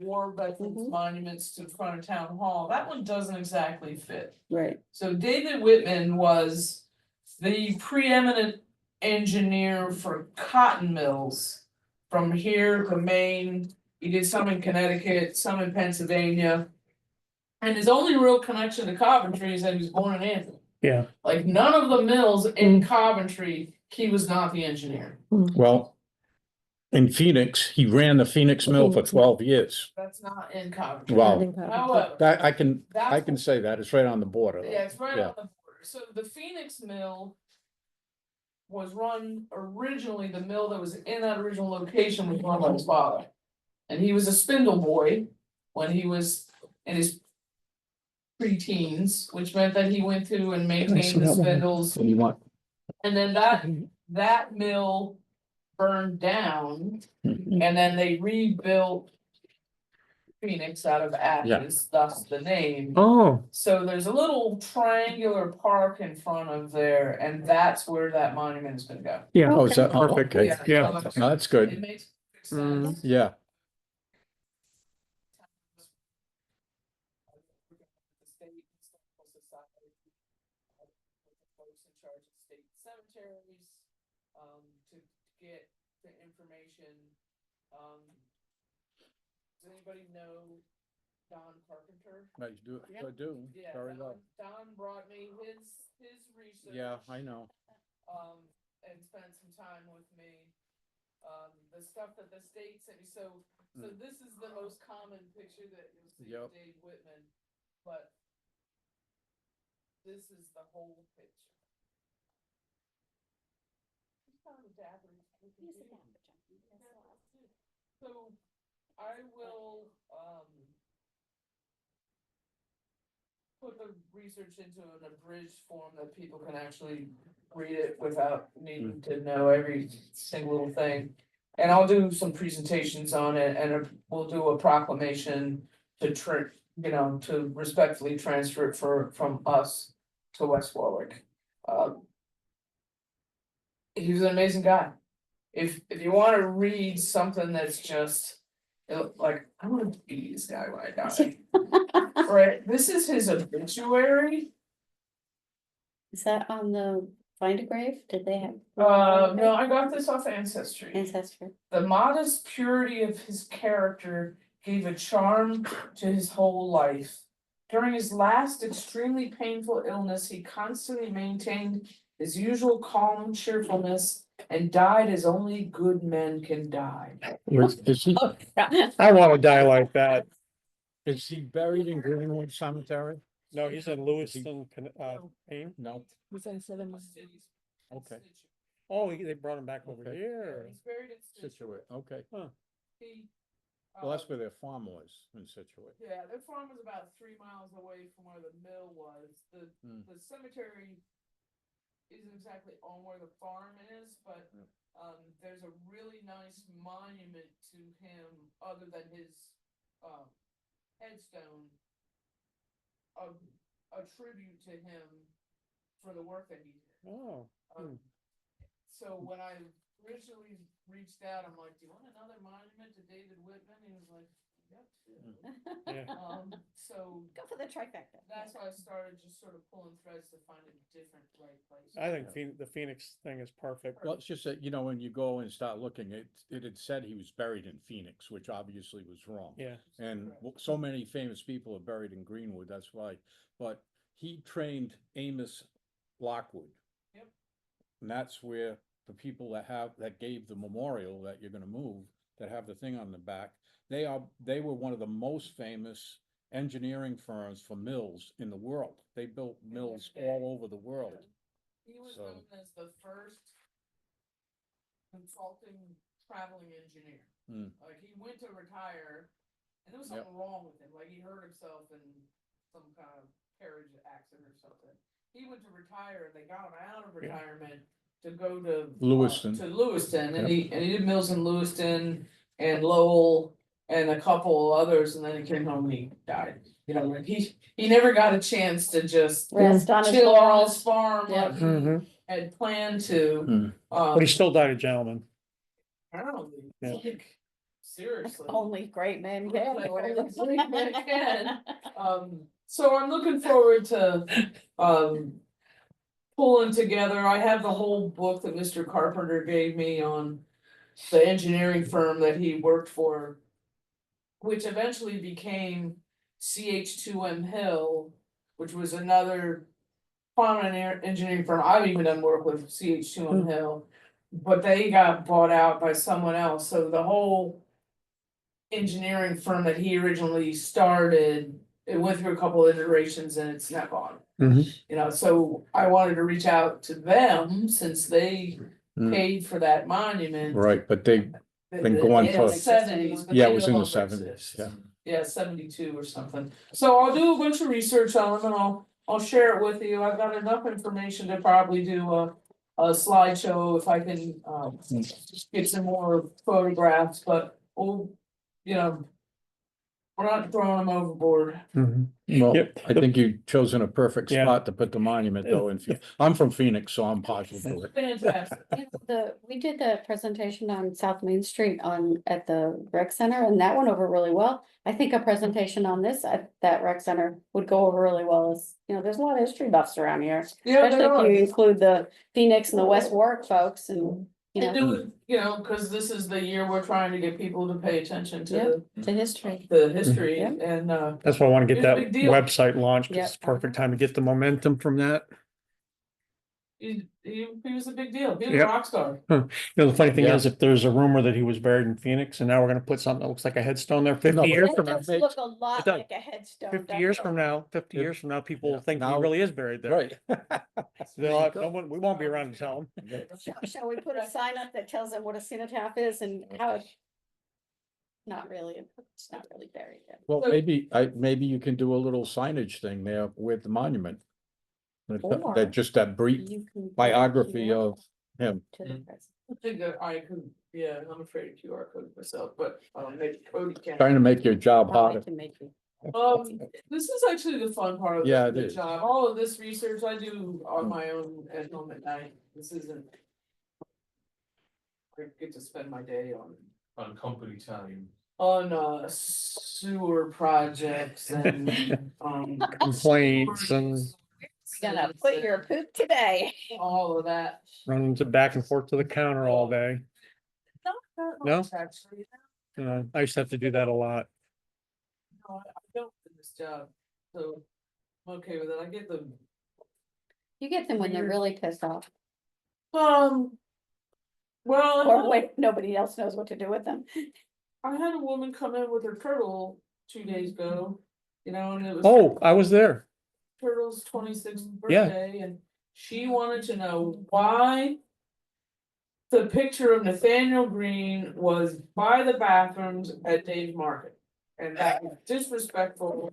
war veterans Mhm. monuments to the front of town hall. That one doesn't exactly fit. Right. So David Whitman was the preeminent engineer for cotton mills. From here to Maine, he did some in Connecticut, some in Pennsylvania. And his only real connection to Coventry is that he was born in Anthem. Yeah, Like none of the mills in Coventry, he was not the engineer. Well, in Phoenix, he ran the Phoenix Mill for Phoenix. 12 years. That's not in Coventry. Wow. However, That, I can that's, say that. It's right on the border. though. yeah, it's right Yeah. on the border. So the Phoenix mill was run originally, the mill that was in that original location was run by his father. And he was a spindle boy when he was in his pre-teens, which meant that he went through and see maintained the that one? spindles. What do you want? And then that mill burned down Mhm. and then they rebuilt Phoenix out of ashes, thus the name. oh, So there's a little triangular park in front of there, and that's where that monument is gonna go. yeah, Oh, is that, oh, Perfect. okay. Yeah. No, that's It good. makes sense. Yeah. The state historical society, with the folks in charge of state cemeteries, to get the information. Does anybody know Don Carpenter? I do, I do, Yeah, very well. Don brought me his research. Yeah, I know. And spent some time with me. The stuff that the state sent me, so this is the most common picture that you'll see of Yep. Dave Whitman, but this is the whole picture. He's kind of a dapper. So I will, put the research into an abridged form that people can actually read it without needing to know every single little thing. And I'll do some presentations on it and we'll do a proclamation to to respectfully transfer it from us to West Warwick. He was an amazing guy. If you wanna read something that's just, like, I wanna be this guy when I die. Right, this is his obituary. Is that on the Find a Grave? Did they have? No, I got this off Ancestry. Ancestry. The modest purity of his character gave a charm to his whole life. During his last extremely painful illness, he constantly maintained his usual calm cheerfulness and died as only good men can die. Is he, I wanna die like that. is he buried in Greenwood Cemetery? No, he's in Lewiston, Maine. No. He's in 7. Okay. Oh, they brought him back over Okay. here. He's buried in Situate. Situate, okay. He, Well, that's where their farm was, in Situate. Yeah, their farm was about 3 miles away from where the mill was. Hmm. The cemetery isn't exactly on where the farm is, but there's a really nice monument to him other than his headstone a tribute to him for the work that he did. Oh, Um, So when I originally reached out, I'm like, do you want another monument to David Whitman? He was like, yep. yeah. So Go for the trifecta. that's why I started just sort of pulling threads to find a different right place. I think the Phoenix thing is perfect. Well, it's just that, you know, when you go and start looking, it had said he was buried in Phoenix, which obviously was wrong. Yeah, And so many famous people are buried in Greenwood, that's why, but he trained Amos Lockwood. Yep. And that's where the people that gave the memorial that you're gonna move, that have the thing on the back, they were one of the most famous engineering firms for mills in the world. They built mills all over the world. He was So- known as the first consulting traveling engineer. Hmm. Like he went to retire and there was Yep. something wrong with him, like he hurt himself in some kind of carriage accident or something. He went to retire and they got him out of Yeah. retirement to go to. Lewiston. To Lewiston, and Yep. he did mills in Lewiston and Lowell and a couple others, and then he came home and he died. You know, and he never got a chance to just Rest on his chill on laurels. his farm Yeah. like he Mhm. had planned to. Hmm. But he still died a gentleman. Apparently, Yeah. like, seriously. Only great men can. Like, or whatever. only great men can. So I'm looking forward to, pulling together, I have the whole book that Mr. Carpenter gave me on the engineering firm that he worked for, which eventually became CH2M Hill, which was another prominent engineering firm. I've even done work with CH2M Hill, but they got bought out by someone else, so the whole engineering firm that he originally started, it went through a couple of iterations and it's not gone. Mhm. You know, so I wanted to reach out to them since they Mm. paid for that monument. Right, but been in going the for- 70s, but Yeah, they it was no in the longer 70s, exist. yeah. Yeah, 72 or something. So I'll do a bunch of research on them and I'll share it with you. I've got enough information to probably do a slideshow if I can, get some more photographs, but we'll, you know, we're not throwing them overboard. Mhm. Well, Yep. I think you've chosen a perfect Yeah. spot to put the monument though, in I'm from Phoenix, so I'm partial to it. Fantastic. We did the presentation on South Main Street at the rec center, and that went over really well. I think a presentation on this at that rec center would go over really well, as, you know, there's a lot of history buffs around here. Yeah, Especially there if are. you include the Phoenix and the West Warwick folks and, you And know, do it, you know, cause this is the year we're trying to get people to pay attention to to history. the history Yeah. and, That's why I want to get It's a that big deal. website launched, 'cause Yeah. it's the perfect time to get the momentum from that. he was a big deal. He was a Yep. rock star. You know, the funny thing Yeah. is, if there's a rumor that he was buried in Phoenix, and now we're gonna put something that looks like a headstone there No, 50 but years That from now. does look a lot It does. like a headstone. 50 doesn't years it? from now, 50 Yeah. years from now, people will Yeah. think he Now- really is buried there. Right. They'll have- no one- we won't be around to tell them. Shall we put a sign up that tells them what a cenotaph is and how it? Not really, it's not really buried yet. Well, maybe you can do a little signage thing there with the monument. Or- That just that brief You can put a biography QR of him. to the president. I think that I could, yeah, I'm afraid of QR code myself, but, maybe Cody can. Trying to make your job Probably harder. can make you. This is actually the fun part of Yeah, the it is. job. All of this research I do on my own at home at night. This isn't. I get to spend my day On company time. on sewer projects and Complaints and Gonna put your poop today. all of that. running back and forth to the counter all day. Not that No? much, actually. I used to have to do that a lot. No, I don't in this job, so I'm okay with it. I get the, You get them when they're Weird. really pissed off, well. or when nobody else knows what to do with them. I had a woman come in with her turtle 2 days ago, you know, and it was. Oh, I was there. Turtle's 26th Yeah. birthday, and she wanted to know why. The picture of Nathaniel Green was by the bathrooms at Dave's Market, and that was disrespectful.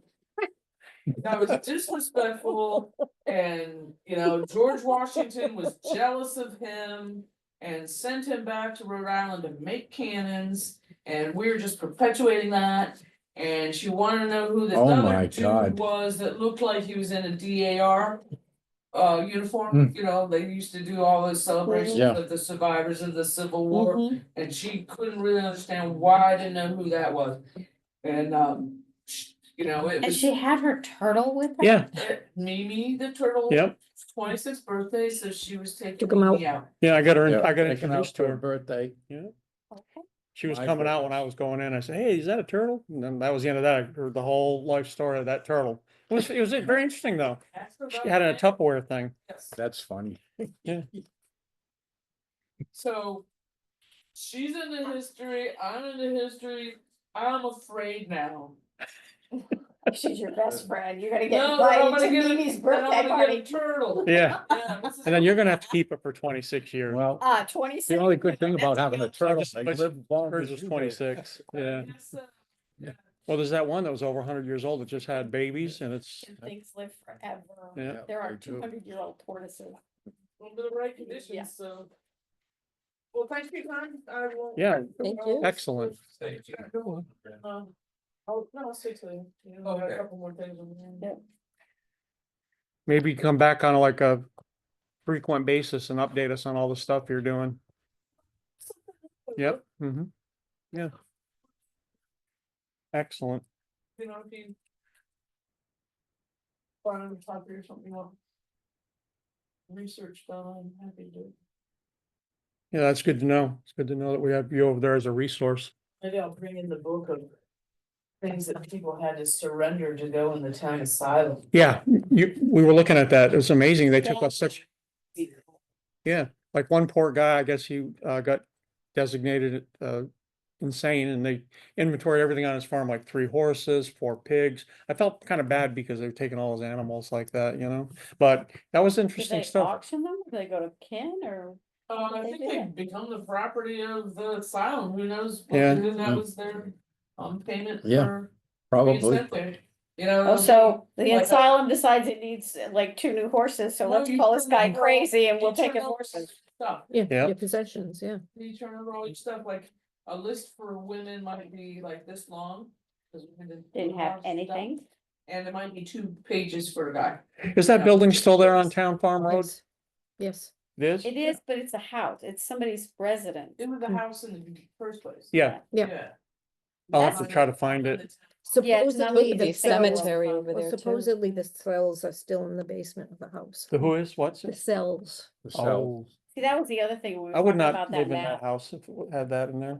That was disrespectful, and, you know, George Washington was jealous of him. And sent him back to Rhode Island to make cannons, and we're just perpetuating that. And she wanted to know who this Oh other my dude God. was that looked like he was in a DAR. Uniform, Hmm. you know, they used to do all those celebrations Yeah. of the survivors of the Civil War. Mhm. And she couldn't really understand why I didn't know who that was. And, you know, it And was she had her turtle with her? Yeah, Mimi, the turtle. Yep. 26th birthday, so she was taking Took 'em Mimi out. yeah, I got her, Yeah, I got taking out introduced to for her her. birthday. Yeah, Okay. she was My coming out when goodness. I was going in. I said, hey, is that a turtle? And then that was the end of that. I heard the whole life story of that turtle. It was very interesting though. Ask her She about had a that. Tupperware thing. Yes. That's funny. So she's into history, I'm into history, I'm afraid now. She's your best friend. You're gonna get No, then I'm invited gonna to get Mimi's a, then I'm birthday gonna get a party. turtle. Yeah, Yeah, this is- and then you're gonna have to keep it for 26 years. Well, 26. the only good thing about having a turtle, just- they but live long Hers as was you do. 26, yeah. Yes, Well, there's that one that was over 100 years old that just had babies and it's, And things live forever. yeah. There are they do. 200-year-old tortoises. under the right conditions, Yeah. so. Well, thanks for your time, I will. Yeah, Thank you. excellent. Thank you. Oh, no, I'll stay till you. You know, I got a Okay. couple more things. on the end. Maybe come back on like a frequent basis and update us on all the stuff you're doing. Yep, yeah. Excellent. You know, if you. Find a topic or something else. Research done, I'm happy to do it. Yeah, that's good to know. It's good to know that we have you over there as a resource. Maybe I'll bring in the book of. Things that people had to surrender to go in the town asylum. Yeah, we were looking at that. It was amazing. They took us such, yeah, like one poor guy, I guess he got designated insane and they inventoried everything on his farm, like 3 horses, 4 pigs. I felt kind of bad because they were taking all his animals like that, you know, but that was Did interesting they stuff. auction them? Do they go to kin or? I They think did they it. become the property of the asylum, who knows, what Yeah. they did, that was their payment Yeah, for. Probably. being sent there. You know. Oh, so the like a- asylum decides it needs like 2 new horses, so No, let's you call this turn guy over- crazy and you we'll take turn his over horses. Stuff, Yeah, Yeah. your possessions, yeah. you turn over all your stuff, like a list for women might be like this long. 'Cause we Didn't have stuff, anything. And it might be 2 pages for a guy. Is that building still there on Town Farm Road? Yes. Yes. It is? It is, but it's a house. It's somebody's residence. It was the house in the first place. Yeah, Yeah. I'll have to try to find it. Yeah, it's not Supposedly like the the cells, cemetery well, supposedly the cells are still in the basement of the house. The who is, what's The it? cells. The cell. Oh, See, that was the other thing when we I were would talking not about that live in that map. house if it had that in there.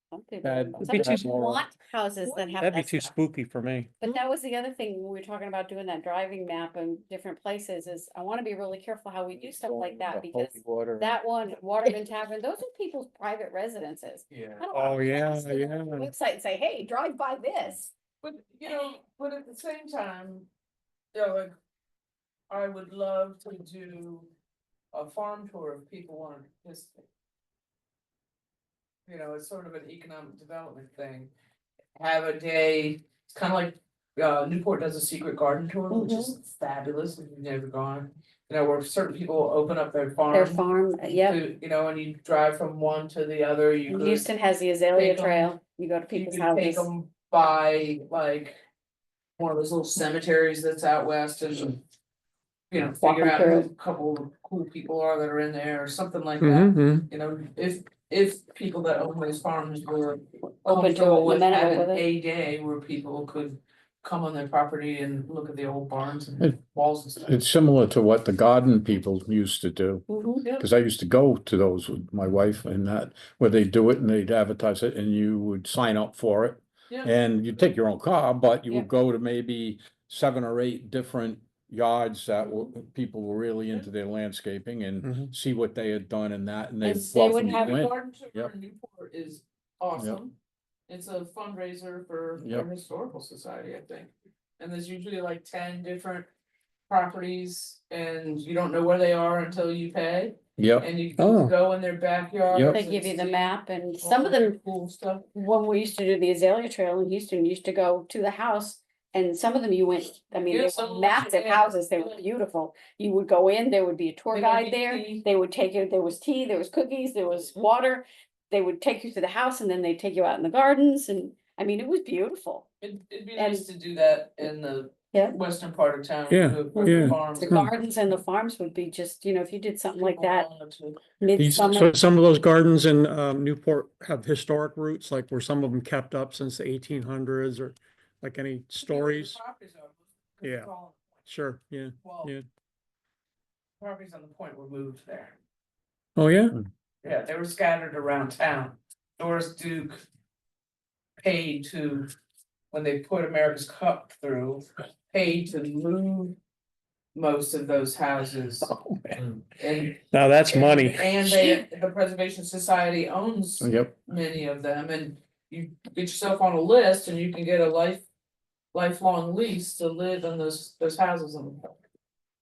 Some people Bad- some be people too- want houses that have That'd be that too stuff. spooky for me. But that was the other thing when we were talking about doing that driving map in different places is I wanna be really careful how we do stuff like that The because holy water. that one, Waterman Tavern, those are people's private residences. Yeah. I don't Oh, wanna yeah, post it on the yeah. Website and say, hey, drive by this. But, you know, but at the same time, you know, like, I would love to do a farm tour if people want to participate. You know, it's sort of an economic development thing. Have a day, it's kind of like, Newport does a secret garden tour, which is fabulous if you've never gone. You know, where certain people open up their farm. Their farm, yeah. to- You know, and you drive from one to the other, you could. Houston has the Azalea take 'em- Trail. You go to You people's could take houses. them by like. One of those little cemeteries that's out west and. You know, Walk figure 'em out who through. a couple of cool people are that are in there or something like Mhm, that. mhm. You know, if people that own those farms were. Open to comfortable it, with amenable having with it. a day where people could. Come on their property and look at the old barns It- and walls and stuff. It's similar to what the garden people used to do. Mhm. Yeah. Cause I used to go to those with my wife and that, where they do it and they'd advertise it and you would sign up for it. Yeah. And you'd take your own car, but you Yeah. would go to maybe 7 or 8 different yards that were, people were really into their landscaping and Mhm. see what they had done and that, and they And they would welcomed have you The in. garden tour Yep. in Newport is awesome. It's a fundraiser for Yep. the historical society, I think. And there's usually like 10 different properties and you don't know where they are until you pay. Yep, And you Oh. go in their backyard. Yep. They give you the map and some of them, Cool stuff. when we used to do the Azalea Trail in Houston, you used to go to the house. And some of them you went, I mean, Yeah, they some were of them, massive yeah, houses, they were yeah. beautiful. You would go in, there would be a tour There might guide be there, tea. they would take you, there was tea, there was cookies, there was water. They would take you to the house and then they'd take you out in the gardens and, I I mean, it was beautiful. It'd be And- nice to do that in the Yeah. western part of town. Yeah, where the yeah. farms The are. gardens and the farms would be just, you know, if you did something like that So midsummer. some of those gardens in Newport have historic roots, like were some of them kept up since the 1800s, or like any stories? Yeah. Sure, yeah, Well, yeah. properties on the point were moved there. Oh, yeah? Yeah, they were scattered around town. Doris Duke paid to, when they put America's Cup through, paid to move most of those houses. Oh, man. And Now that's money. And the Preservation Society owns Yep. many of them, and you get yourself on a list and you can get a lifelong lease to live in those houses on the park.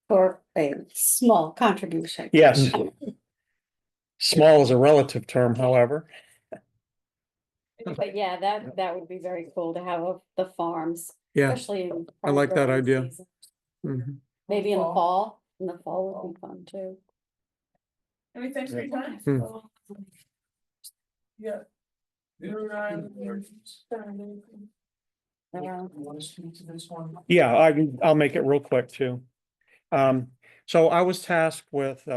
For a small contribution. Yes. Small is a relative term, however. But yeah, that would be very cool to have the farms, Yeah. especially in. I like that growing idea. season. Mhm. Maybe in the Fall. fall, would be fun too. Anything for your time? Hmm. Yeah. Around. Want to speak to this one? Yeah, I'll make it real quick too. So I was tasked with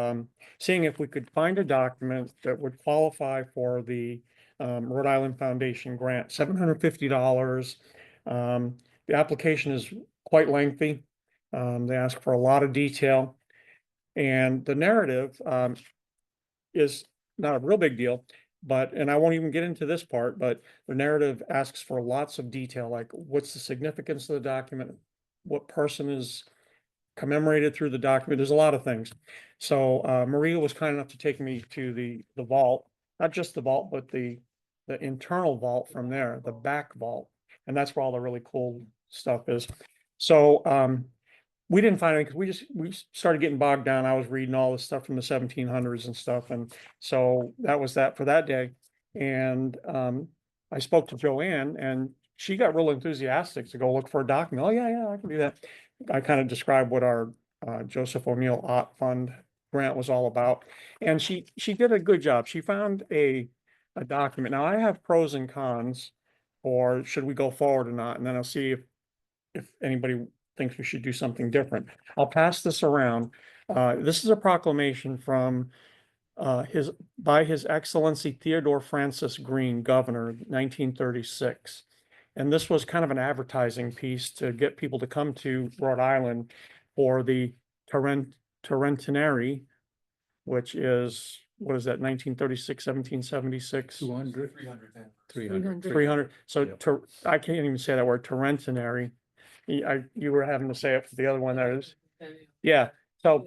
seeing if we could find a document that would qualify for the Rhode Island Foundation grant, $750. The application is quite lengthy. They ask for a lot of detail. And the narrative is not a real big deal, and I won't even get into this part, but the narrative asks for lots of detail, like what's the significance of the document? What person is commemorated through the document? There's a lot of things. So Maria was kind enough to take me to the vault, not just the vault, but the internal vault from there, the back vault. And that's where all the really cool stuff is. So we didn't find any, because we started getting bogged down. I was reading all this stuff from the 1700s and stuff, and so that was that for that day. And I spoke to Joanne, and she got real enthusiastic to go look for a document. Oh, yeah, I can do that. I kind of described what our Joseph O'Neill Ott Fund grant was all about, and she did a good job. She found a document. Now I have pros and cons, or should we go forward or not, and then I'll see if anybody thinks we should do something different. I'll pass this around. This is a proclamation from by His Excellency Theodore Francis Green, Governor, 1936. And this was kind of an advertising piece to get people to come to Rhode Island for the Terrentenary, which is, what is that, 1936, 1776? 200, 300. 300. 300. So Yep. I can't even say that word, Terrentenary. You were having to say it for the other one there is, yeah, so.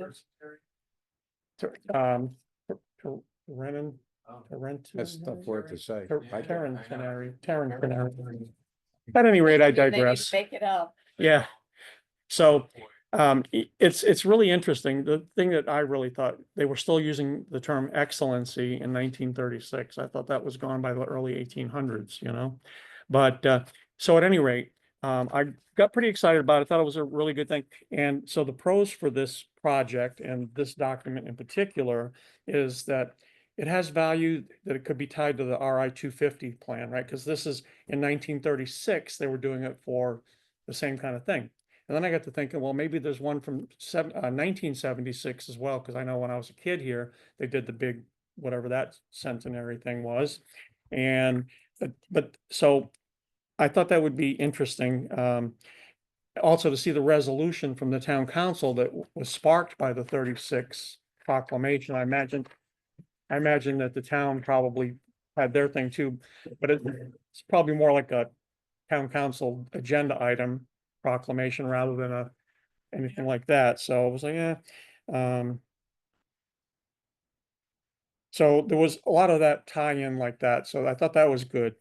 Terrentenary. That's tough word to say. Terrentenary. At any rate, I They need to digress. Make it up. Yeah. So it's really interesting. The thing that I really thought, they were still using the term excellency in 1936. I thought that was gone by the early 1800s, you know? But so at any rate, I got pretty excited about it. Thought it was a really good thing. And so the pros for this project and this document in particular is that it has value, that it could be tied to the RI 250 plan, right? Because this is in 1936, they were doing it for the same kind of thing. And then I got to thinking, well, maybe there's one from 1976 as well, because I know when I was a kid here, they did the big, whatever that centenary thing was. And, but so I thought that would be interesting. Also to see the resolution from the town council that was sparked by the 36 proclamation. I imagine that the town probably had their thing too, but it's probably more like a town council agenda item proclamation rather than anything like that. So I was like, yeah. So there was a lot of that tie-in like that. So I thought that was good.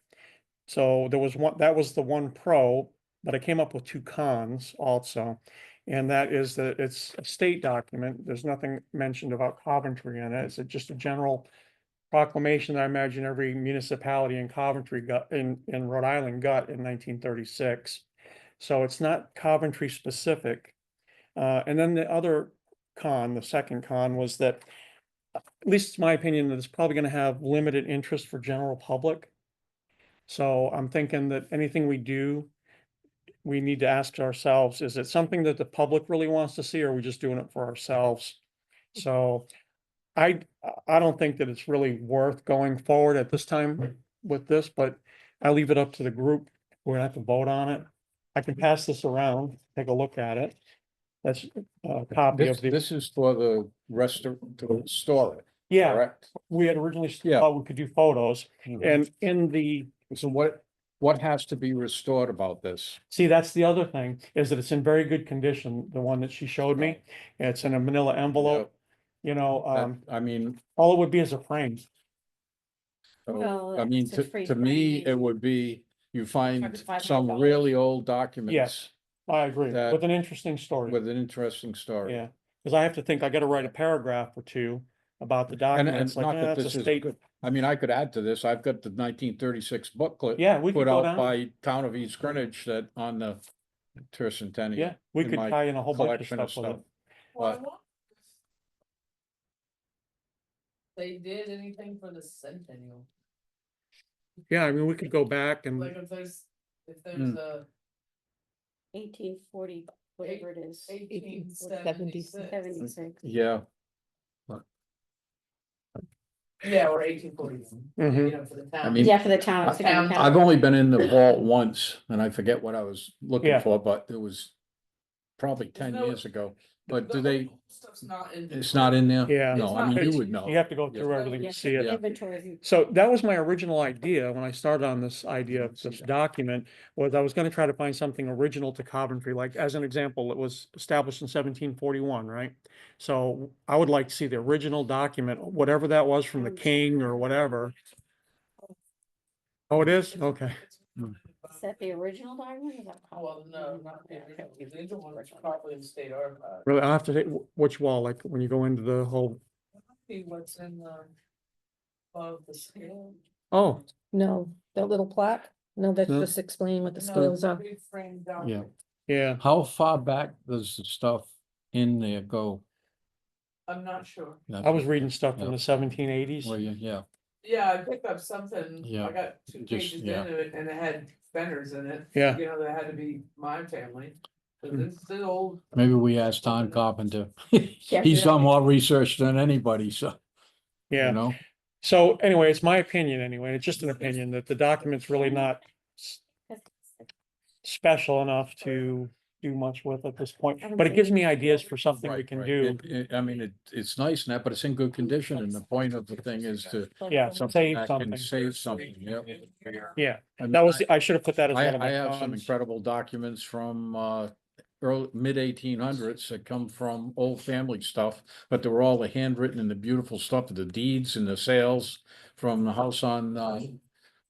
So that was the one pro, but I came up with two cons also. And that is that it's a state document. There's nothing mentioned about Coventry in it. It's just a general proclamation that I imagine every municipality in Coventry got in Rhode Island got in 1936. So it's not Coventry specific. And then the other con, the second con, was that, at least it's my opinion, that it's probably going to have limited interest for general public. So I'm thinking that anything we do, we need to ask ourselves, is it something that the public really wants to see, or are we just doing it for ourselves? So I, I don't think that it's really worth going forward at this time with this, but I leave it up to the group. We're gonna have to vote on it. I can pass this around, take a look at it. That's a copy This, of the, this is for the rest of, to store it, yeah, correct? we had originally Yeah. thought we could do photos, Mhm. and in the, So what has to be restored about this? see, that's the other thing, is that it's in very good condition, the one that she showed me. It's in a manila envelope, you know, That- I mean, all it would be is a frame. Well, I mean, it's a free to me, frame. it would be, you find $500. some really old documents I agree, That- with an interesting story. with an interesting story. Yeah, because I have to think, I gotta write a paragraph or two about the And, document. and It's like, not that that's a this is state. good, I mean, I could add to this, I've got the 1936 booklet. Yeah, we could Put go out down. by Town of East Greenwich that on the tercentennial. Yeah, we in could my tie in a whole bunch of collection of stuff with it. Well, I But- wonder if they did anything for the centennial, Yeah, I mean, we could go back and, like if there's Hmm. a 1840, whatever it is, 1876. 76. Yeah, Yeah, or 1840, Mhm. you know, for the town. I mean, Yeah, for the town. of Town- Sycamore I've County. only been in the vault once and I forget what I was looking Yeah. for, but it was probably There's 10 no- years ago. But The do they, old Stuff's not in. it's not in there? Yeah. No, I mean, you would know. you have to go Yeah. through everything Yeah, to see it. Yeah. inventory. So that was my original idea when I started on this idea of this document, was I was gonna try to find something original to Coventry, like as an example, it was established in 1741, right? So I would like to see the original document, whatever that was from the king or whatever. Oh, it is? Okay. Is that the original document? Is that? Well, no, not the original, the original one is probably in state archive. Really, I have to take, which wall, like when you go into the whole, See what's in the, above the scale. oh, No, that little plaque, no, that's No. just explaining what the No, scales it's a are. big frame Yeah. document. yeah, How far back does the stuff in there go? I'm not sure. I was reading stuff from Yeah. the 1780s. Well, yeah, Yeah, I picked up something, Yeah, I got two just- pages yeah. into it and it had fenders in it. Yeah. You know, that had to be my family. So Hmm. this is an old, maybe we ask Tom Carpenter. Yeah. He's done more research than anybody, so, you Yeah, know? so anyway, it's my opinion anyway, it's just an opinion that the document's really not special enough to do much with at this point, but it gives me ideas for something we Right, can right. do. I mean, it's nice and that, but it's in good condition, and the point of the thing is to Yeah, something save that something. can save something, yeah. Yeah, I mean, that was, I should have put that as one of I my have some cons. incredible documents from early, mid-1800s that come from old family stuff, but they were all the handwritten and the beautiful stuff, the deeds and the sales from the house on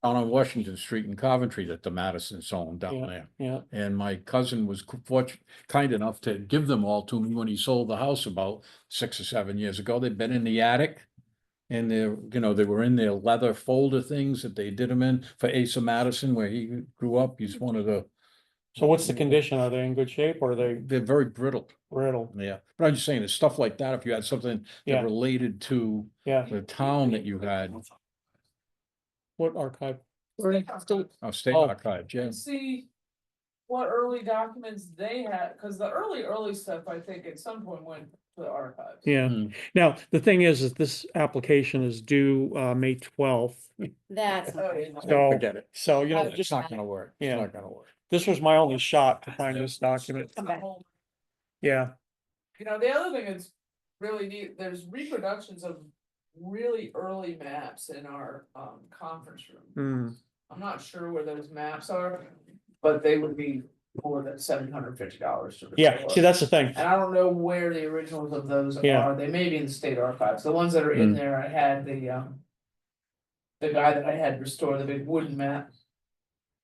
Washington Street in Coventry that the Madisons owned down there. Yeah, And my cousin was kind enough to give them all to me when he sold the house about 6 or 7 years ago. They've been in the attic. And they're, you know, they were in their leather folder things that they did them in for Asa Madison, where he grew up. He's one of the, so what's the condition? Are they in good shape or are they they're very brittle. brittle? Yeah. But I'm just saying, it's stuff like that. If you had something Yeah. that related to Yeah, the town that you had, what archive? Or state, state Oh. archive, yeah. and see what early documents they had, cause the early stuff, I think at some point went to the archives. Yeah, Hmm. now, the thing is this application is due May 12th, That's. Oh, yeah. so, Forget it. so, you know, It's just, not gonna work. It's Yeah. not gonna work. this was my only shot to find this document. Come back. Yeah, You know, the other thing is really neat, there's reproductions of really early maps in our conference room. hmm, I'm not sure where those maps are, but they would be more than $750 to yeah, restore. see, that's the thing. And I don't know where the originals of those Yeah. are, they may be in the state archives, the ones that are in Mm. there, I had the guy that I had restore the big wooden map.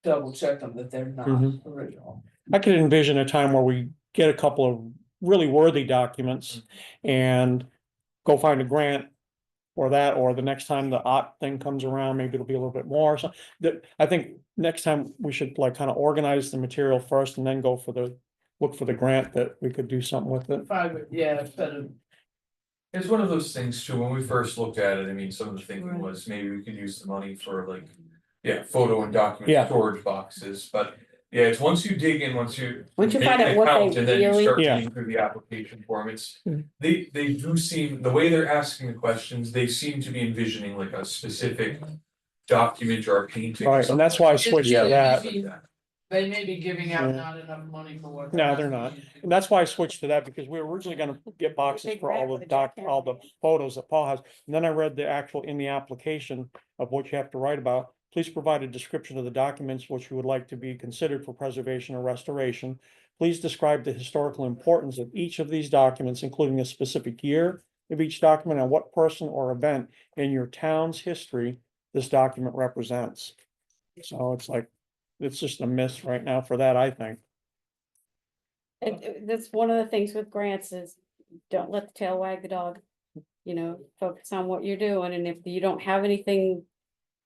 Double check them that they're not Mhm. original. I could envision a time where we get a couple of really worthy documents and go find a grant or that, or the next time the OT thing comes around, maybe it'll be a little bit more. So that, I think next time we should like kind of organize the material first and then go for look for the grant that we could do something with it. If I would, yeah, instead of, It's one of those things too, when we first looked at it, I mean, some of the thinking Right. was maybe we could use the money for like Yeah, photo and document Yeah. storage boxes, but yeah, it's once you dig in, once you. Once you make find an out what they account and then you really- start Yeah. reading through the application form, it's. Mm. They do seem, the way they're asking the questions, they seem to be envisioning like a specific document or a painting. or Right, and something that's why I like switched Yeah. to that. They may be giving out Yeah. not enough money for what. No, they're not. And that's why I switched to that, because we were originally gonna get boxes Big for rat all with the a jackhammer. all the photos that Paul has. And then I read the actual in the application of what you have to write about. Please provide a description of the documents which you would like to be considered for preservation or restoration. Please describe the historical importance of each of these documents, including a specific year of each document and what person or event in your town's history this document represents. So it's like, it's just a miss right now for that, I think. That's one of the things with grants is, don't let the tail wag the dog. You know, focus on what you're doing, and if you don't have anything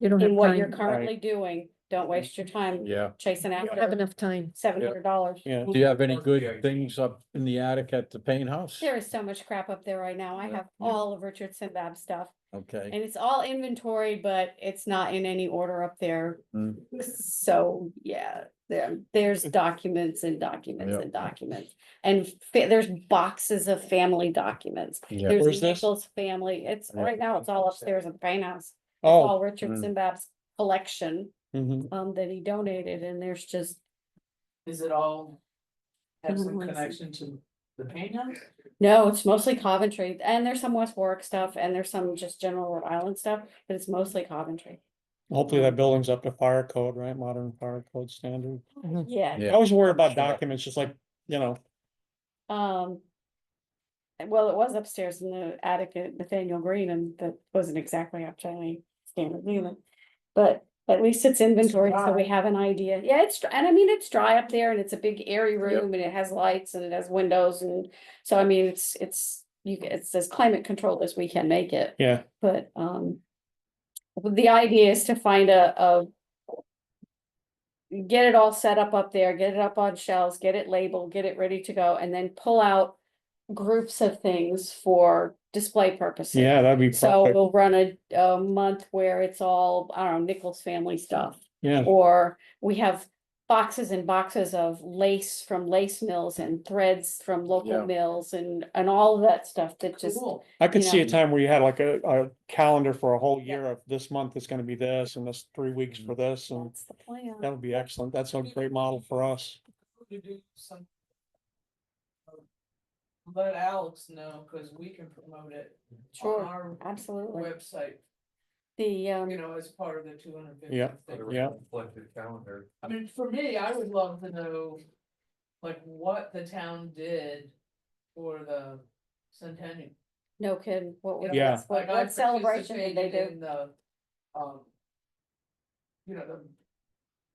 You don't in have what you're time, currently doing, don't waste your time Yeah. chasing you don't have after enough time. $700. Yeah. Do you have any good things up in the attic at the paint house? There is so much crap up there right now. I Yeah. have all of Richard Simbab stuff, Okay. and it's all inventory, but it's not in any order up there. Mm. So, yeah, there's documents and documents Yeah. and documents. And there's boxes of family documents. Yeah. There's Where's this? Nichols family. It's Yeah. right now, it's all upstairs at the paint house. It's Oh. all Richard Mm. Simbab's collection, Mhm. that he donated, and there's just, Is it all have some Mhm. connection to the paint house? no, it's mostly Coventry, and there's some West Warwick stuff, and there's some just general Rhode Island stuff, but it's mostly Coventry. Hopefully that building's up to fire code, right? Modern fire code standard. Yeah, I Yeah. always worry about documents, just like, you know, well, it was upstairs in the attic at Nathaniel Green, and that wasn't exactly up to any standard either. But at least it's inventory, so we have an idea. Yeah, it's, and I mean, it's dry up there, and it's a big airy room, and it has lights, and it has windows, and so I mean, it's as climate controlled as we can make it. yeah, But, the idea is to find get it all set up there, get it up on shelves, get it labeled, get it ready to go, and then pull out groups of things for display purposes. yeah, that'd be So perfect. we'll run a month where it's all, I don't know, Nichols family stuff. Yeah, Or we have boxes and boxes of lace from lace mills and threads from Yeah. local mills and all of that stuff that just, Cool. I could you see a know. time where you had like a calendar for a whole Yeah. year of this month is gonna be this and this 3 weeks for this, and that's the plan. that would be excellent. That's a great model for us. To do some. Let Alex know, cause we can promote it on Sure, our absolutely. website, The, you know, as part of the 250. Yeah. Yeah. Reflective calendar. I mean, for me, I would love to know, like, what the town did for the centennial. no kidding, what was, Yeah. what Like, I celebration did they participated do? in the, you know, the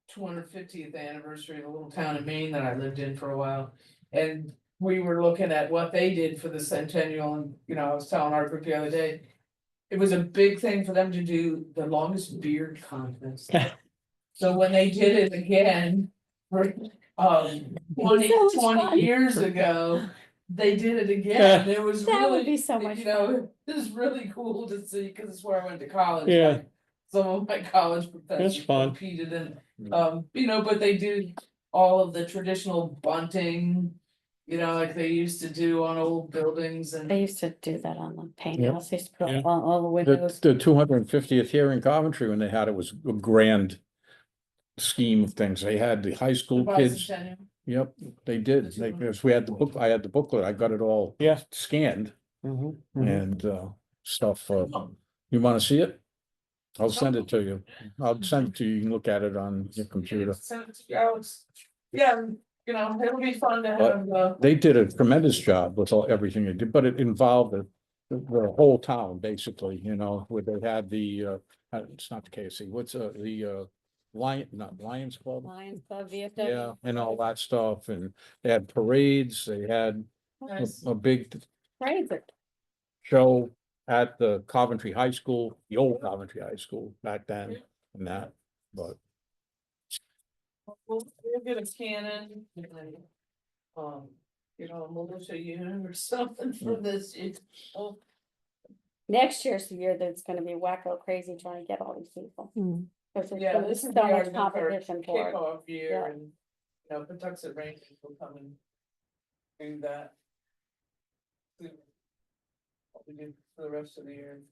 250th anniversary of the little town in Maine that I lived in for a while. And we were looking at what they did for the centennial, and, you know, I was telling our group the other day. It was a big thing for them to do the longest beard contest. So when they did it again, for, 20 So much fun. 20 years ago, they did it again. It was That would really, be so much you know, it was really cool to see, cause it's where I went to college. Yeah. like, Some of my college professors fun. competed in, you know, but they do all of the traditional bunting. You know, like they used to do on old buildings They and, used to do that on the paint Yep. house, they used to put Yeah. up all the windows. The 250th here in Coventry, when they had it, was a grand scheme of things. They had the high school the kids. bicentennial. Yep, they did. They, because we had the book, I had the booklet. I got it all Yeah. scanned Mhm. and stuff. You want to see it? I'll send it to you. I'll send it to you. You can look at it on your computer. Send it to Alex. Yeah, you know, it'll be fun to But- have, They did a tremendous job with everything they did, but it involved the whole town, basically, you know, where they had the, it's not the KFC, what's, the, Lions Club? Lions Club, VFW. Yeah, and all that stuff, and they had parades, they had nice. a big Crazy. show at the Coventry High School, the old Coventry High School back then, and that, but. We'll get a cannon. And, you know, a militia unit or something for this. Next year's the year that's gonna be wacko crazy trying to get all these people. Yeah, There's this so is the much argument for competition for it. kickoff year Yeah. and, Patuxent Rangers will come and do that. Do what we did for the rest of the year.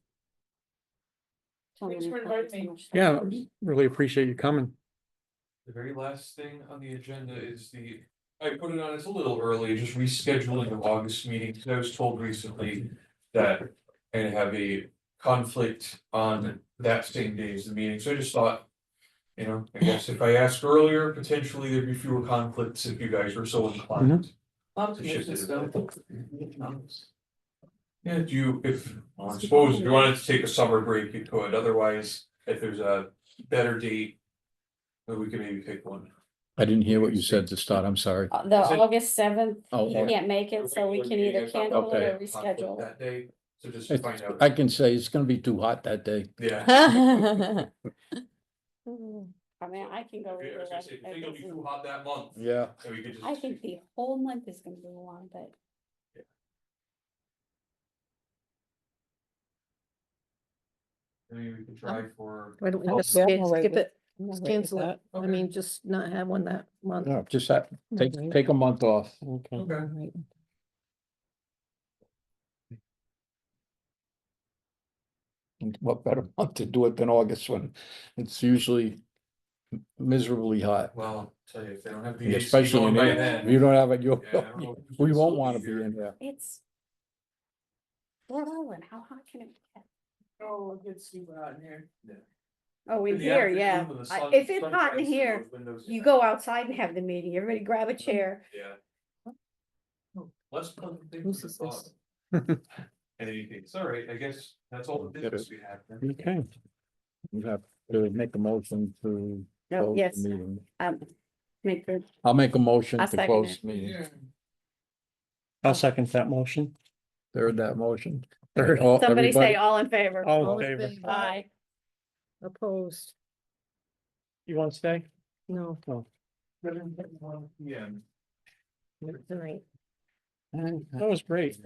So Thanks many for inviting cookies, so me. much stuff. Yeah, really appreciate you coming. The very last thing on the agenda is I put it on, it's a little early, just rescheduling of August meeting, because I was told recently that I have a conflict on that same day as the meeting, so I just thought. I guess if I asked earlier, potentially there'd be fewer conflicts if you guys were so inclined. To shift it a bit. Yeah, I suppose if you wanted to take a summer break, you could, otherwise, if there's a better date. Then we could maybe pick one. I didn't hear what you said to start, I'm sorry. The Is it- August 7th, Oh, he oh. can't make it, so we can either cancel it or reschedule. That day, so just to It's- find out. I can say it's gonna be too hot that day. Yeah. I mean, I can go I either was gonna way. say, if you think it'll be too hot that month, Yeah. then we could just. I think the whole month is gonna be long, but Maybe we could try for. Why don't we Oh, just yeah, I'm skip all right skip with- it, I'm all just right with cancel it? that. I Okay. mean, just not have one that month. No, just that, take, Okay. take a month off. Okay. I'm all right. And what better month to do it than August when it's usually miserably hot. Well, tell you, if they don't have the Yeah, AC especially going in by here. then. If you don't have it, you, Yeah, I don't know who's we gonna won't still wanna be be Oh, here. in there. it's. Rhode Island, how hot can it get? Oh, it gets super hot in here. Oh, in the here, yeah. afternoon when the I- sun- If it's sun hot in shines through here, those windows, you yeah. go outside and have the meeting. Everybody grab a chair. Yeah. Less pleasant things Whose than is thought. this? In any case, all right, I guess that's all the Get business we have. then. Okay, You have to make a motion to No, close yes, the meeting. make the, I'll make a motion I'll to second close it. the meeting. Yeah. I'll second that motion. Third that motion. Third. All- somebody say everybody- all in favor. All All in in favor. favor? Aye. Opposed? You want to stay? No, Yeah. not tonight. That was great.